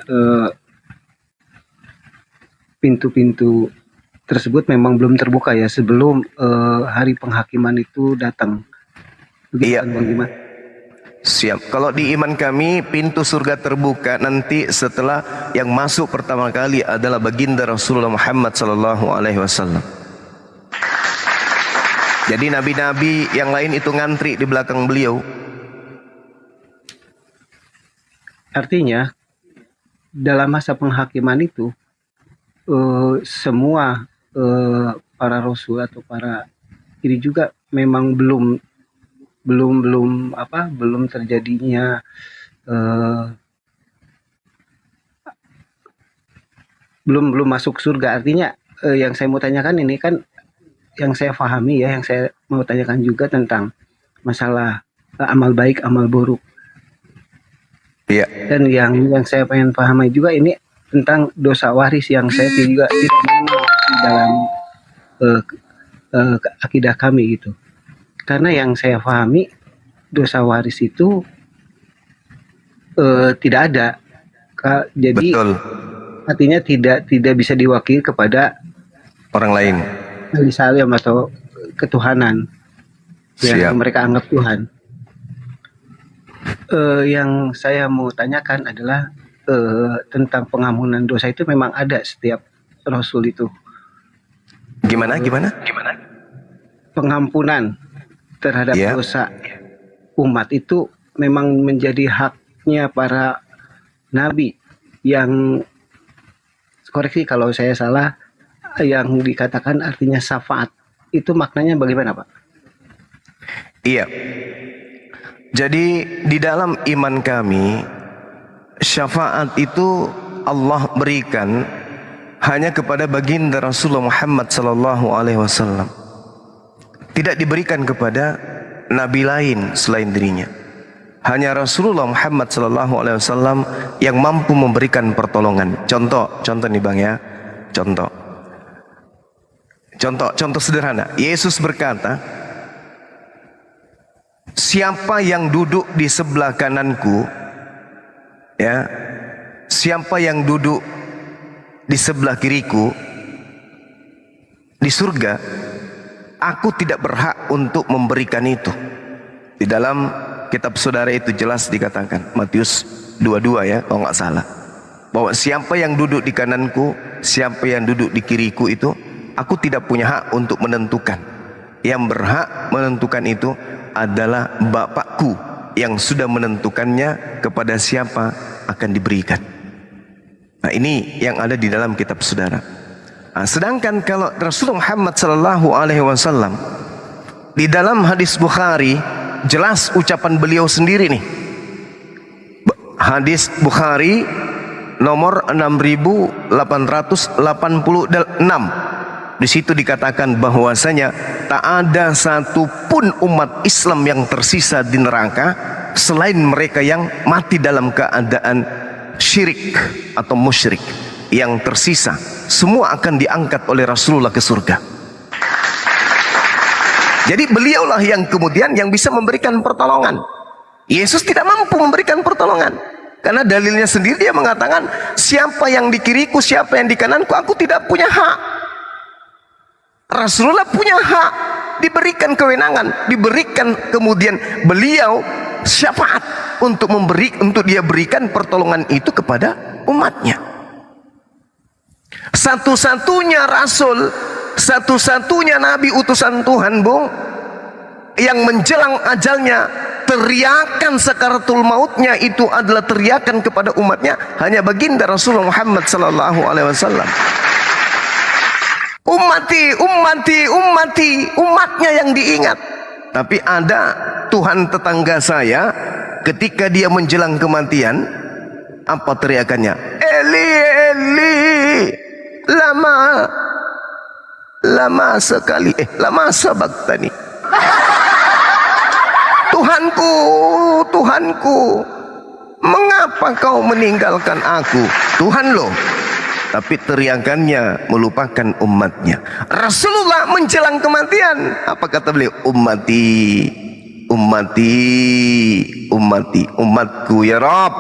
pintu-pintu tersebut memang belum terbuka ya sebelum hari penghakiman itu datang. Begitu, iya. Bang Iman? Siap. Kalau di iman kami, pintu surga terbuka nanti setelah yang masuk pertama kali adalah baginda Rasulullah Muhammad SAW. Jadi nabi-nabi yang lain itu ngantri di belakang beliau. Artinya dalam masa penghakiman itu semua para rasul atau para ini juga memang belum terjadinya belum masuk surga. Artinya yang saya mau tanyakan ini kan yang saya pahami ya, yang saya mau tanyakan juga tentang masalah amal baik, amal buruk. Iya. Dan yang saya pengen pahami juga ini tentang dosa waris yang saya juga tidak mengenal di dalam akidah kami gitu. Karena yang saya pahami dosa waris itu tidak ada. Jadi betul. Artinya tidak bisa diwakili kepada orang lain. Salim atau ketuhanan yang mereka anggap Tuhan. Yang saya mau tanyakan adalah tentang pengampunan dosa itu memang ada setiap Rasul itu. Gimana? Pengampunan terhadap dosa umat itu memang menjadi haknya para nabi. Yang koreksi kalau saya salah, yang dikatakan artinya syafaat itu maknanya bagaimana, Pak? Iya. Jadi di dalam iman kami, syafaat itu Allah berikan hanya kepada baginda Rasulullah Muhammad SAW. Tidak diberikan kepada nabi lain selain dirinya. Hanya Rasulullah Muhammad SAW yang mampu memberikan pertolongan. Contoh nih Bang ya. Contoh sederhana. Yesus berkata, siapa yang duduk di sebelah kananku, ya, siapa yang duduk di sebelah kiriku di surga, aku tidak berhak untuk memberikan itu. Di dalam kitab saudara itu jelas dikatakan, Matius 22 ya, kalau nggak salah, bahwa siapa yang duduk di kananku, siapa yang duduk di kiriku itu, aku tidak punya hak untuk menentukan. Yang berhak menentukan itu adalah Bapakku yang sudah menentukannya kepada siapa akan diberikan. Nah, ini yang ada di dalam kitab saudara. Nah, sedangkan kalau Rasulullah Muhammad SAW di dalam hadis Bukhari jelas ucapan beliau sendiri nih. Hadis Bukhari nomor 6886. Di situ dikatakan bahwasanya tak ada satupun umat Islam yang tersisa di neraka selain mereka yang mati dalam keadaan syirik atau musyrik. Yang tersisa semua akan diangkat oleh Rasulullah ke surga. Jadi beliaulah yang kemudian yang bisa memberikan pertolongan. Yesus tidak mampu memberikan pertolongan. Karena dalilnya sendiri dia mengatakan, siapa yang di kiriku, siapa yang di kananku, aku tidak punya hak. Rasulullah punya hak, diberikan kewenangan, diberikan kemudian beliau syafaat untuk dia berikan pertolongan itu kepada umatnya. Satu-satunya Rasul Satu-satunya nabi utusan Tuhan, Bung, yang menjelang ajalnya teriakan sakaratul mautnya itu adalah teriakan kepada umatnya hanya baginda Rasulullah Muhammad sallallahu alaihi wasallam. Ummati, ummati, ummati, umatnya yang diingat. Tapi ada Tuhan tetangga saya, ketika dia menjelang kematian, apa teriakannya? Eli, Eli, lama sekali, lama sabaktani. Tuhanku, Tuhanku, mengapa kau meninggalkan aku? Tuhan loh, tapi teriakannya melupakan umatnya. Rasulullah menjelang kematian, apa kata beliau? Ummati, ummati, ummati, umatku ya Rabb,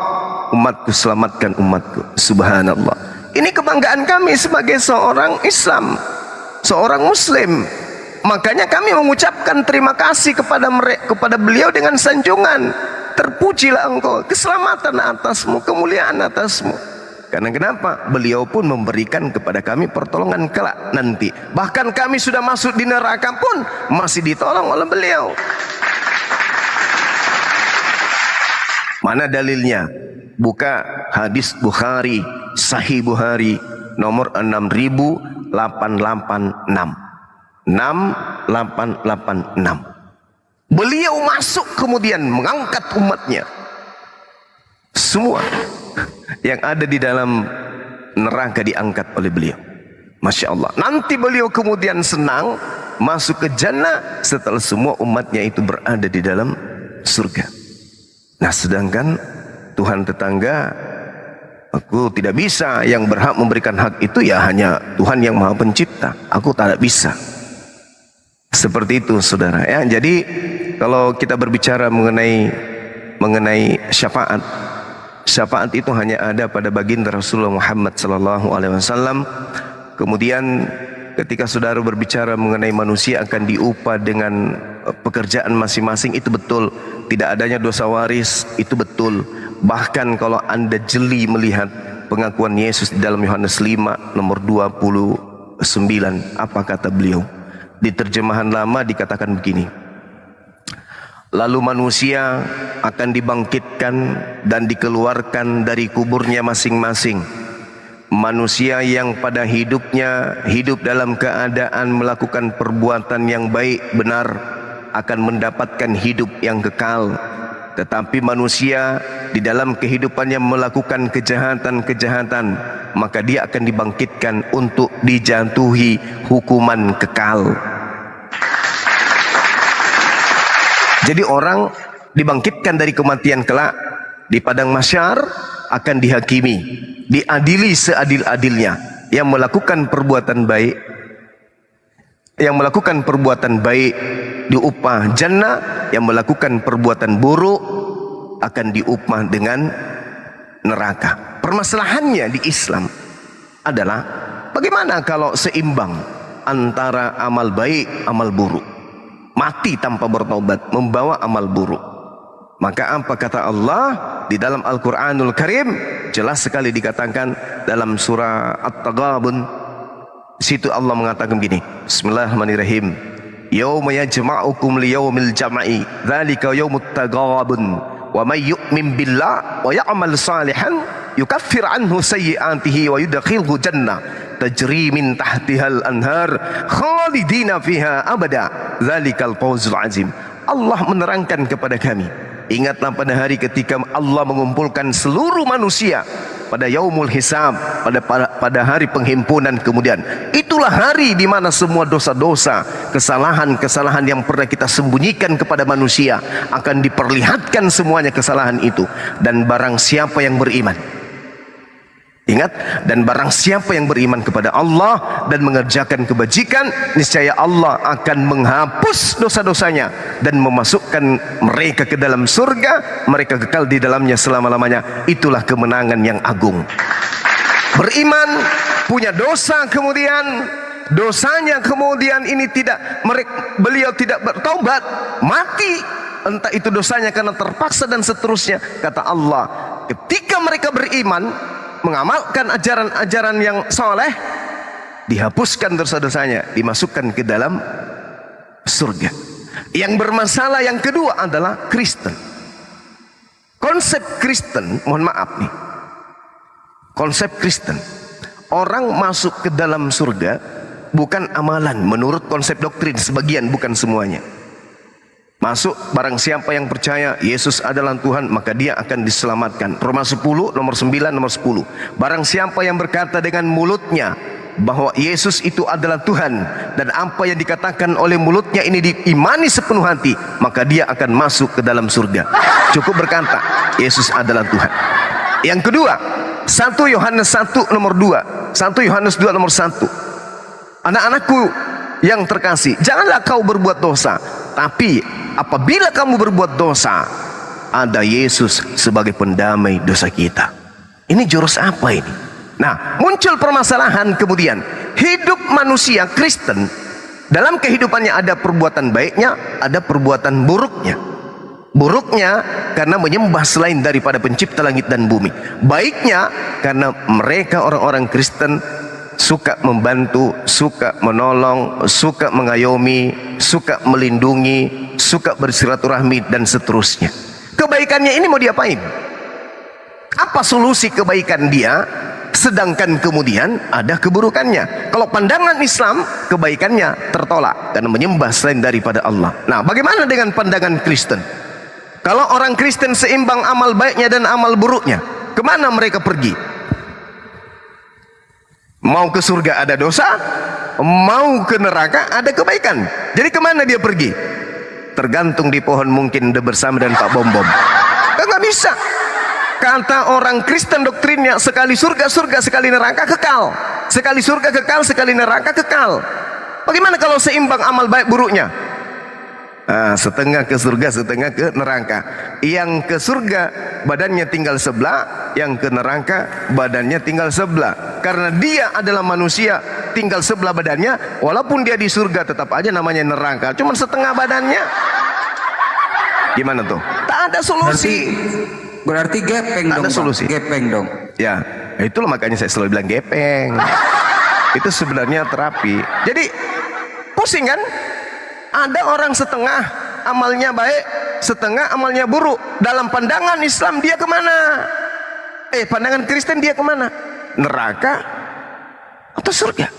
umatku selamatkan umatku. Subhanallah. Ini kebanggaan kami sebagai seorang Islam, seorang Muslim. Makanya kami mengucapkan terima kasih kepada beliau dengan sanjungan. Terpujilah engkau, keselamatan atasmu, kemuliaan atasmu. Karena kenapa? Beliau pun memberikan kepada kami pertolongan kelak nanti. Bahkan kami sudah masuk di neraka pun masih ditolong oleh beliau. Mana dalilnya? Buka hadis Bukhari, Sahih Bukhari nomor 6886. 6886. Beliau masuk kemudian mengangkat umatnya. Semua yang ada di dalam neraka diangkat oleh beliau. Masya Allah. Nanti beliau kemudian senang masuk ke jannah setelah semua umatnya itu berada di dalam surga. Nah, sedangkan Tuhan tetangga, aku tidak bisa. Yang berhak memberikan hak itu ya hanya Tuhan yang Maha Pencipta. Aku tidak bisa. Seperti itu, saudara. Ya, jadi kalau kita berbicara mengenai syafaat, syafaat itu hanya ada pada baginda Rasulullah Muhammad sallallahu alaihi wasallam. Kemudian ketika saudara berbicara mengenai manusia akan diupah dengan pekerjaan masing-masing, itu betul. Tidak adanya dosa waris, itu betul. Bahkan kalau Anda jeli melihat pengakuan Yesus di dalam Yohanes 5 nomor 29, apa kata beliau? Di terjemahan lama dikatakan begini: lalu manusia akan dibangkitkan dan dikeluarkan dari kuburnya masing-masing. Manusia yang pada hidupnya hidup dalam keadaan melakukan perbuatan yang baik benar akan mendapatkan hidup yang kekal. Tetapi manusia di dalam kehidupannya melakukan kejahatan-kejahatan, maka dia akan dibangkitkan untuk dijatuhi hukuman kekal. Jadi orang dibangkitkan dari kematian kelak, di padang mahsyar akan dihakimi, diadili seadil-adilnya. Yang melakukan perbuatan baik diupah jannah, yang melakukan perbuatan buruk akan diupah dengan neraka. Permasalahannya di Islam adalah bagaimana kalau seimbang antara amal baik, amal buruk. Mati tanpa bertobat membawa amal buruk. Maka apa kata Allah di dalam Al-Quranul Karim? Jelas sekali dikatakan dalam surah At-Taghabun. Situ Allah mengatakan begini, Bismillahirrahmanirrahim. Yauma yajma'ukum liyaumil jam'i, dzalika yaumut taghabun. Wa may yu'min billah wa ya'mal salihan yukaffir anhu sayyi'atihi wa yudkhilhu jannah tajri min tahtihal anhar khalidina fiha abada dzalikal fawzul azim. Allah menerangkan kepada kami, ingatlah pada hari ketika Allah mengumpulkan seluruh manusia pada yaumul hisab, pada hari penghimpunan. Kemudian itulah hari di mana semua dosa-dosa, kesalahan-kesalahan yang pernah kita sembunyikan kepada manusia akan diperlihatkan semuanya kesalahan itu. Dan barang siapa yang beriman, ingat, dan barang siapa yang beriman kepada Allah dan mengerjakan kebajikan, niscaya Allah akan menghapus dosa-dosanya dan memasukkan mereka ke dalam surga, mereka kekal di dalamnya selama-lamanya. Itulah kemenangan yang agung. Beriman, punya dosa, kemudian dosanya kemudian ini beliau tidak bertaubat, mati, entah itu dosanya karena terpaksa dan seterusnya. Kata Allah, ketika mereka beriman, mengamalkan ajaran-ajaran yang soleh, dihapuskan dosa-dosanya, dimasukkan ke dalam surga. Yang bermasalah yang kedua adalah Kristen. Konsep Kristen, mohon maaf nih, konsep Kristen, orang masuk ke dalam surga bukan amalan menurut konsep doktrin sebagian, bukan semuanya. Masuk barang siapa yang percaya Yesus adalah Tuhan, maka dia akan diselamatkan. Roma 10 nomor 9 nomor 10. Barang siapa yang berkata dengan mulutnya bahwa Yesus itu adalah Tuhan, dan apa yang dikatakan oleh mulutnya ini diimani sepenuh hati, maka dia akan masuk ke dalam surga. Cukup berkata Yesus adalah Tuhan. Yang kedua, 1 Yohanes 1 nomor 2, 1 Yohanes 2 nomor 1. Anak-anakku yang terkasih, janganlah kau berbuat dosa, tapi apabila kamu berbuat dosa, ada Yesus sebagai pendamai dosa kita. Ini jurus apa ini? Nah, muncul permasalahan kemudian. Hidup manusia Kristen, dalam kehidupannya ada perbuatan baiknya, ada perbuatan buruknya. Buruknya karena menyembah selain daripada pencipta langit dan bumi. Baiknya karena mereka orang-orang Kristen suka membantu, suka menolong, suka mengayomi, suka melindungi, suka bersilaturahmi, dan seterusnya. Kebaikannya ini mau diapain? Apa solusi kebaikan dia? Sedangkan kemudian ada keburukannya. Kalau pandangan Islam, kebaikannya tertolak karena menyembah selain daripada Allah. Nah, bagaimana dengan pandangan Kristen? Kalau orang Kristen seimbang amal baiknya dan amal buruknya, kemana mereka pergi? Mau ke surga ada dosa, mau ke neraka ada kebaikan. Jadi kemana dia pergi? Tergantung di pohon mungkin udah bersama dengan Pak Bom Bom. Nggak bisa. Kata orang Kristen doktrinnya, sekali surga surga, sekali neraka kekal. Sekali surga kekal, sekali neraka kekal. Bagaimana kalau seimbang amal baik buruknya? Setengah ke surga, setengah ke neraka. Yang ke surga badannya tinggal sebelah, yang ke neraka badannya tinggal sebelah. Karena dia adalah manusia, tinggal sebelah badannya, walaupun dia di surga tetap aja namanya neraka, cuman setengah badannya. Gimana tuh? Tak ada solusi. Berarti gepeng dong, ada solusi. Gepeng dong. Ya, itulah makanya saya selalu bilang gepeng. Itu sebenarnya terapi. Jadi pusing kan? Ada orang setengah amalnya baik, setengah amalnya buruk. Dalam pandangan Islam dia kemana? Pandangan Kristen dia kemana? Neraka atau surga?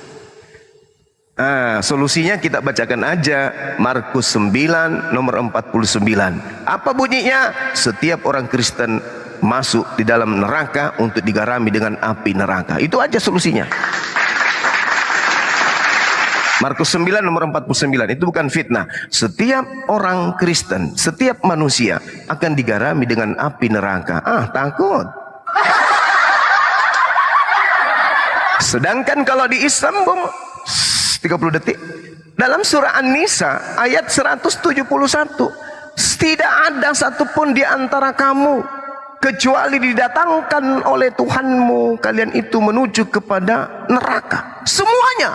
Solusinya kita bacakan aja Markus 9 nomor 49. Apa bunyinya? Setiap orang Kristen masuk di dalam neraka untuk digarami dengan api neraka. Itu aja solusinya. Markus 9 nomor 49. Itu bukan fitnah. Setiap orang Kristen, setiap manusia akan digarami dengan api neraka. Takut. Sedangkan kalau di Islam, 30 detik. Dalam surah An-Nisa ayat 171, tidak ada satupun di antara kamu kecuali didatangkan oleh Tuhanmu kalian itu menuju kepada neraka. Semuanya.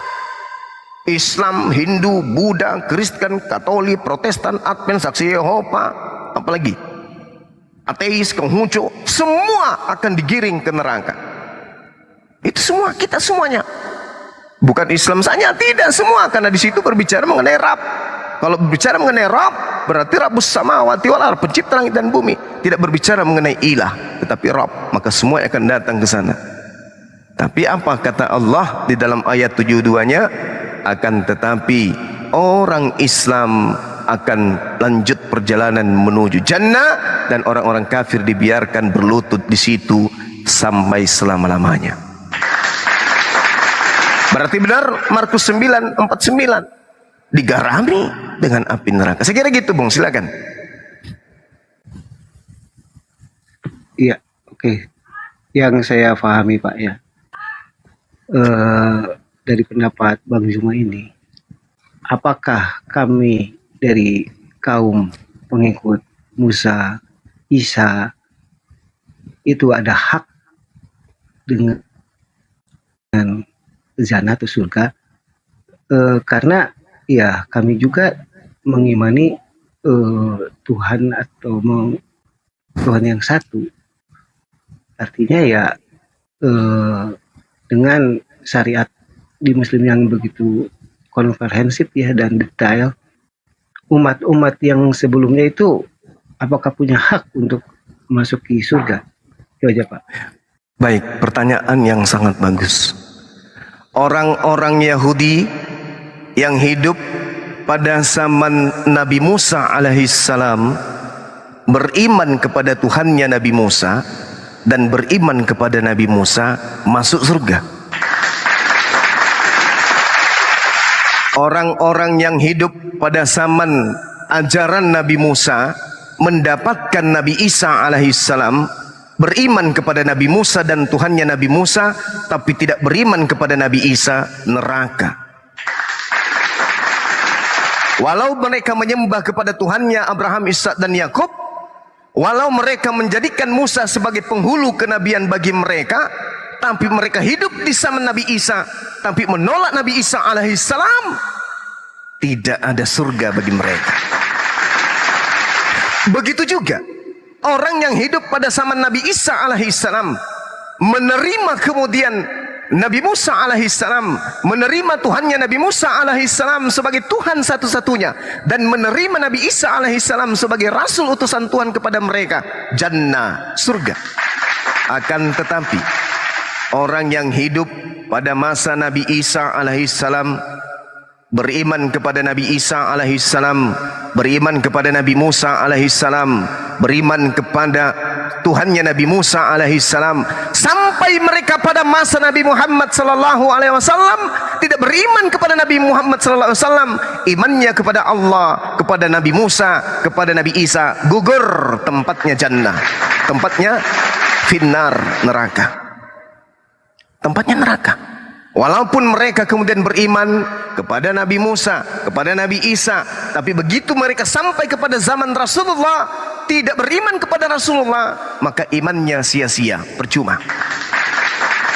Islam, Hindu, Buddha, Kristen, Katolik, Protestan, Advent, Saksi Yehova, apalagi ateis, Konghucu, semua akan digiring ke neraka. Itu semua, kita semuanya. Bukan Islam saja, tidak, semua, karena di situ berbicara mengenai Rabb. Kalau berbicara mengenai Rabb, berarti Rabbus samawati wal ardh, pencipta langit dan bumi. Tidak berbicara mengenai ilah, tetapi Rabb, maka semua akan datang ke sana. Tapi apa kata Allah di dalam ayat 72-nya? Akan tetapi orang Islam akan lanjut perjalanan menuju jannah, dan orang-orang kafir dibiarkan berlutut di situ sampai selama-lamanya. Berarti benar Markus 9:49, digarami dengan api neraka. Saya kira gitu, Bung, silakan. Iya, oke. Yang saya pahami, Pak, ya, dari pendapat Bang Zuma ini, apakah kami dari kaum pengikut Musa, Isa itu ada hak dengan zana atau surga? Karena ya kami juga mengimani Tuhan atau Tuhan yang satu. Artinya ya dengan syariat di Muslim yang begitu komprehensif ya dan detail, umat-umat yang sebelumnya itu apakah punya hak untuk masuki surga? Itu aja Pak. Baik, pertanyaan yang sangat bagus. Orang-orang Yahudi yang hidup pada zaman Nabi Musa alaihissalam beriman kepada Tuhannya Nabi Musa dan beriman kepada Nabi Musa masuk surga. Orang-orang yang hidup pada zaman ajaran Nabi Musa mendapatkan Nabi Isa alaihissalam, beriman kepada Nabi Musa dan Tuhannya Nabi Musa, tapi tidak beriman kepada Nabi Isa, neraka. Walau mereka menyembah kepada Tuhannya Abraham, Ishak dan Yakub, walau mereka menjadikan Musa sebagai penghulu kenabian bagi mereka, tapi mereka hidup di zaman Nabi Isa, tapi menolak Nabi Isa alaihissalam, tidak ada surga bagi mereka. Begitu juga orang yang hidup pada zaman Nabi Isa alaihissalam, menerima kemudian Nabi Musa alaihissalam, menerima Tuhannya Nabi Musa alaihissalam sebagai Tuhan satu-satunya, dan menerima Nabi Isa alaihissalam sebagai Rasul utusan Tuhan kepada mereka, jannah, surga. Akan tetapi orang yang hidup pada masa Nabi Isa alaihissalam, beriman kepada Nabi Isa alaihissalam, beriman kepada Nabi Musa alaihissalam, beriman kepada Tuhannya Nabi Musa alaihissalam, sampai mereka pada masa Nabi Muhammad sallallahu alaihi wasallam tidak beriman kepada Nabi Muhammad sallallahu alaihi wasallam, imannya kepada Allah, kepada Nabi Musa, kepada Nabi Isa, gugur tempatnya jannah, tempatnya finnar, neraka, tempatnya neraka. Walaupun mereka kemudian beriman kepada Nabi Musa, kepada Nabi Isa, tapi begitu mereka sampai kepada zaman Rasulullah, tidak beriman kepada Rasulullah, maka imannya sia-sia, percuma.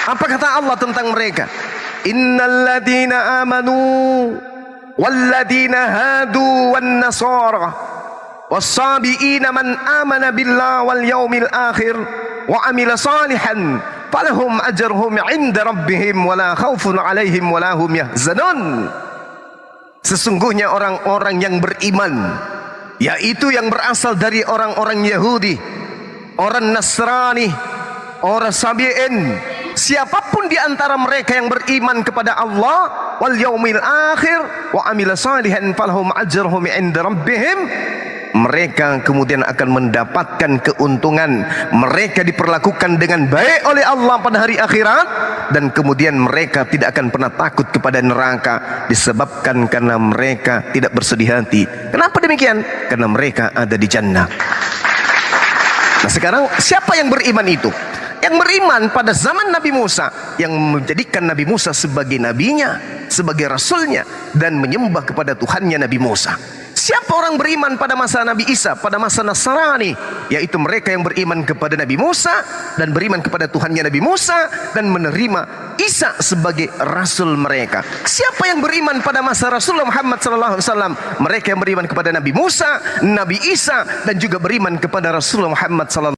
Apa kata Allah tentang mereka? Innal ladina amanu wal ladina hadu wan nasara was-sabiina man amana billahi wal yaumil akhir wa amila salihan falahum ajruhum 'inda rabbihim wala khaufun 'alaihim wala hum yahzanun. Sesungguhnya orang-orang yang beriman, yaitu yang berasal dari orang-orang Yahudi, orang Nasrani, orang Sabi'in, siapapun di antara mereka yang beriman kepada Allah wal yaumil akhir wa amila salihan falahum ajruhum 'inda rabbihim, mereka kemudian akan mendapatkan keuntungan, mereka diperlakukan dengan baik oleh Allah pada hari akhirat, dan kemudian mereka tidak akan pernah takut kepada neraka, disebabkan karena mereka tidak bersedih hati. Kenapa demikian? Karena mereka ada di jannah. Nah sekarang siapa yang beriman itu? Yang beriman pada zaman Nabi Musa, yang menjadikan Nabi Musa sebagai nabinya, sebagai rasulnya, dan menyembah kepada Tuhannya Nabi Musa. Siapa orang beriman pada masa Nabi Isa, pada masa Nasrani, yaitu mereka yang beriman kepada Nabi Musa dan beriman kepada Tuhannya Nabi Musa dan menerima Isa sebagai rasul mereka. Siapa yang beriman pada masa Rasulullah Muhammad SAW? Mereka yang beriman kepada Nabi Musa, Nabi Isa, dan juga beriman kepada Rasulullah Muhammad SAW.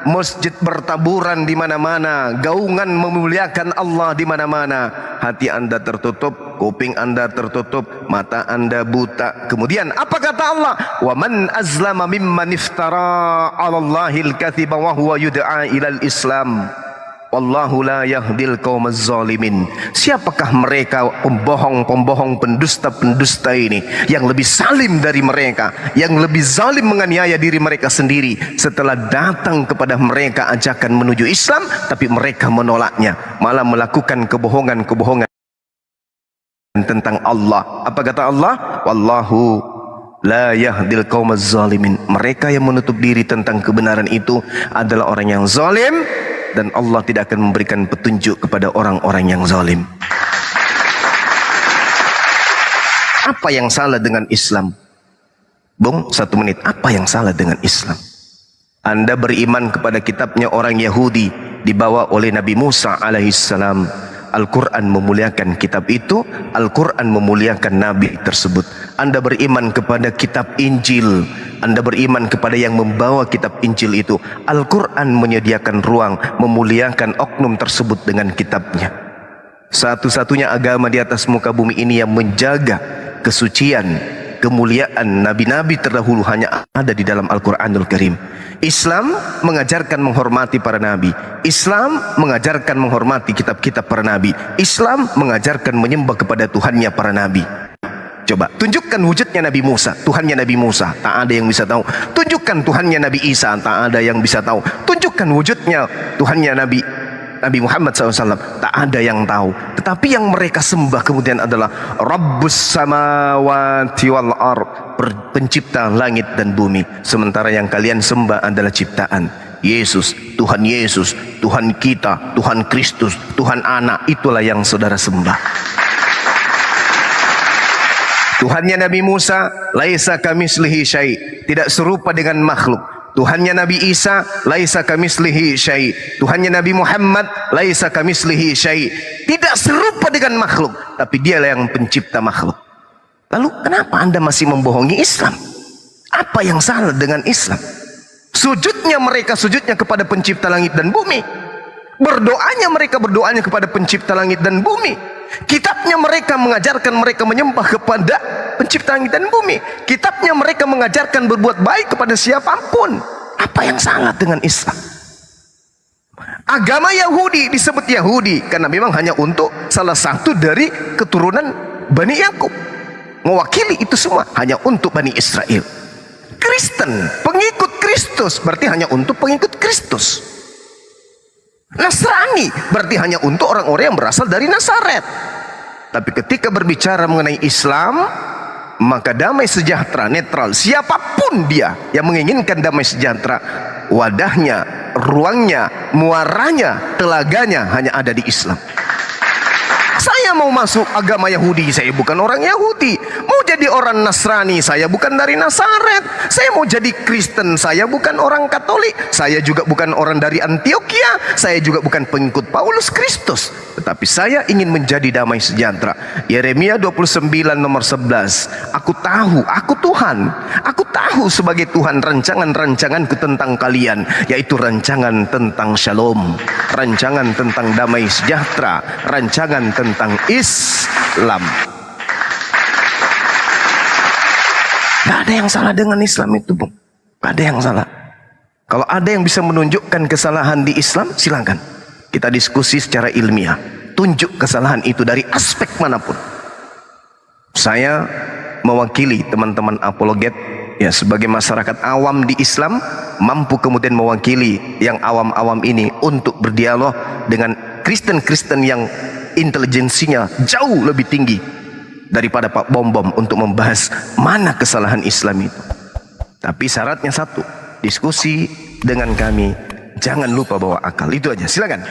Masjid bertaburan di mana-mana, gaungan memuliakan Allah di mana-mana. Hati Anda tertutup, kuping Anda tertutup, mata Anda buta. Kemudian apa kata Allah? Wa man azlama mimman iftara 'ala Allahil katsiba wa huwa yud'a ilal Islam. Wallahu la yahdil qaumaz zalimin. Siapakah mereka pembohong-pembohong, pendusta-pendusta ini yang lebih zalim dari mereka, yang lebih zalim menganiaya diri mereka sendiri setelah datang kepada mereka ajakan menuju Islam, tapi mereka menolaknya, malah melakukan kebohongan-kebohongan tentang Allah. Apa kata Allah? Wallahu la yahdil qaumaz zalimin. Mereka yang menutup diri tentang kebenaran itu adalah orang yang zalim, dan Allah tidak akan memberikan petunjuk kepada orang-orang yang zalim. Apa yang salah dengan Islam? Bung, 1 menit. Apa yang salah dengan Islam? Anda beriman kepada kitabnya orang Yahudi dibawa oleh Nabi Musa alaihissalam. Al-Quran memuliakan kitab itu, Al-Quran memuliakan Nabi tersebut. Anda beriman kepada kitab Injil Anda beriman kepada yang membawa kitab Injil itu. Al-Quran menyediakan ruang memuliakan oknum tersebut dengan kitabnya. Satu-satunya agama di atas muka bumi ini yang menjaga kesucian, kemuliaan nabi-nabi terdahulu hanya ada di dalam Al-Quranul Karim. Islam mengajarkan menghormati para nabi. Islam mengajarkan menghormati kitab-kitab para nabi. Islam mengajarkan menyembah kepada Tuhannya para nabi. Coba tunjukkan wujudnya Nabi Musa, Tuhannya Nabi Musa, tak ada yang bisa tahu. Tunjukkan Tuhannya Nabi Isa, tak ada yang bisa tahu. Tunjukkan wujudnya Tuhannya Nabi Muhammad SAW, tak ada yang tahu. Tetapi yang mereka sembah kemudian adalah Rabbus samawati wal ard, pencipta langit dan bumi. Sementara yang kalian sembah adalah ciptaan. Yesus, Tuhan kita, Tuhan Kristus, Tuhan Anak, itulah yang saudara sembah. Tuhannya Nabi Musa, laisa kamislihi syai', tidak serupa dengan makhluk. Tuhannya Nabi Isa, laisa kamislihi syai'. Tuhannya Nabi Muhammad, laisa kamislihi syai', tidak serupa dengan makhluk, tapi dialah yang pencipta makhluk. Lalu kenapa Anda masih membohongi Islam? Apa yang salah dengan Islam? Sujudnya mereka sujudnya kepada pencipta langit dan bumi. Berdoanya mereka berdoanya kepada pencipta langit dan bumi. Kitabnya mereka mengajarkan mereka menyembah kepada pencipta langit dan bumi. Kitabnya mereka mengajarkan berbuat baik kepada siapapun. Apa yang salah dengan Islam? Agama Yahudi disebut Yahudi karena memang hanya untuk salah satu dari keturunan Bani Yakub. Mewakili itu semua hanya untuk Bani Israel. Kristen, pengikut Kristus, berarti hanya untuk pengikut Kristus. Nasrani berarti hanya untuk orang-orang yang berasal dari Nazaret. Tapi ketika berbicara mengenai Islam, maka damai sejahtera netral, siapapun dia yang menginginkan damai sejahtera, wadahnya, ruangnya, muaranya, telaganya hanya ada di Islam. Saya mau masuk agama Yahudi, saya bukan orang Yahudi. Mau jadi orang Nasrani, saya bukan dari Nazaret. Saya mau jadi Kristen, saya bukan orang Katolik. Saya juga bukan orang dari Antioquia. Saya juga bukan pengikut Paulus Kristus. Tetapi saya ingin menjadi damai sejahtera. Yeremia 29 nomor 11. Aku tahu, aku Tuhan. Aku tahu sebagai Tuhan rancangan-rancanganku tentang kalian, yaitu rancangan tentang shalom, rancangan tentang damai sejahtera, rancangan tentang Islam. Gak ada yang salah dengan Islam itu, Bung. Gak ada yang salah. Kalau ada yang bisa menunjukkan kesalahan di Islam, silakan. Kita diskusi secara ilmiah. Tunjuk kesalahan itu dari aspek manapun. Saya mewakili teman-teman apologet, ya, sebagai masyarakat awam di Islam, mampu kemudian mewakili yang awam-awam ini untuk berdialog dengan Kristen-Kristen yang intelijensinya jauh lebih tinggi daripada Pak Bom-Bom untuk membahas mana kesalahan Islam itu. Tapi syaratnya satu, diskusi dengan kami, jangan lupa bawa akal. Itu aja, silakan.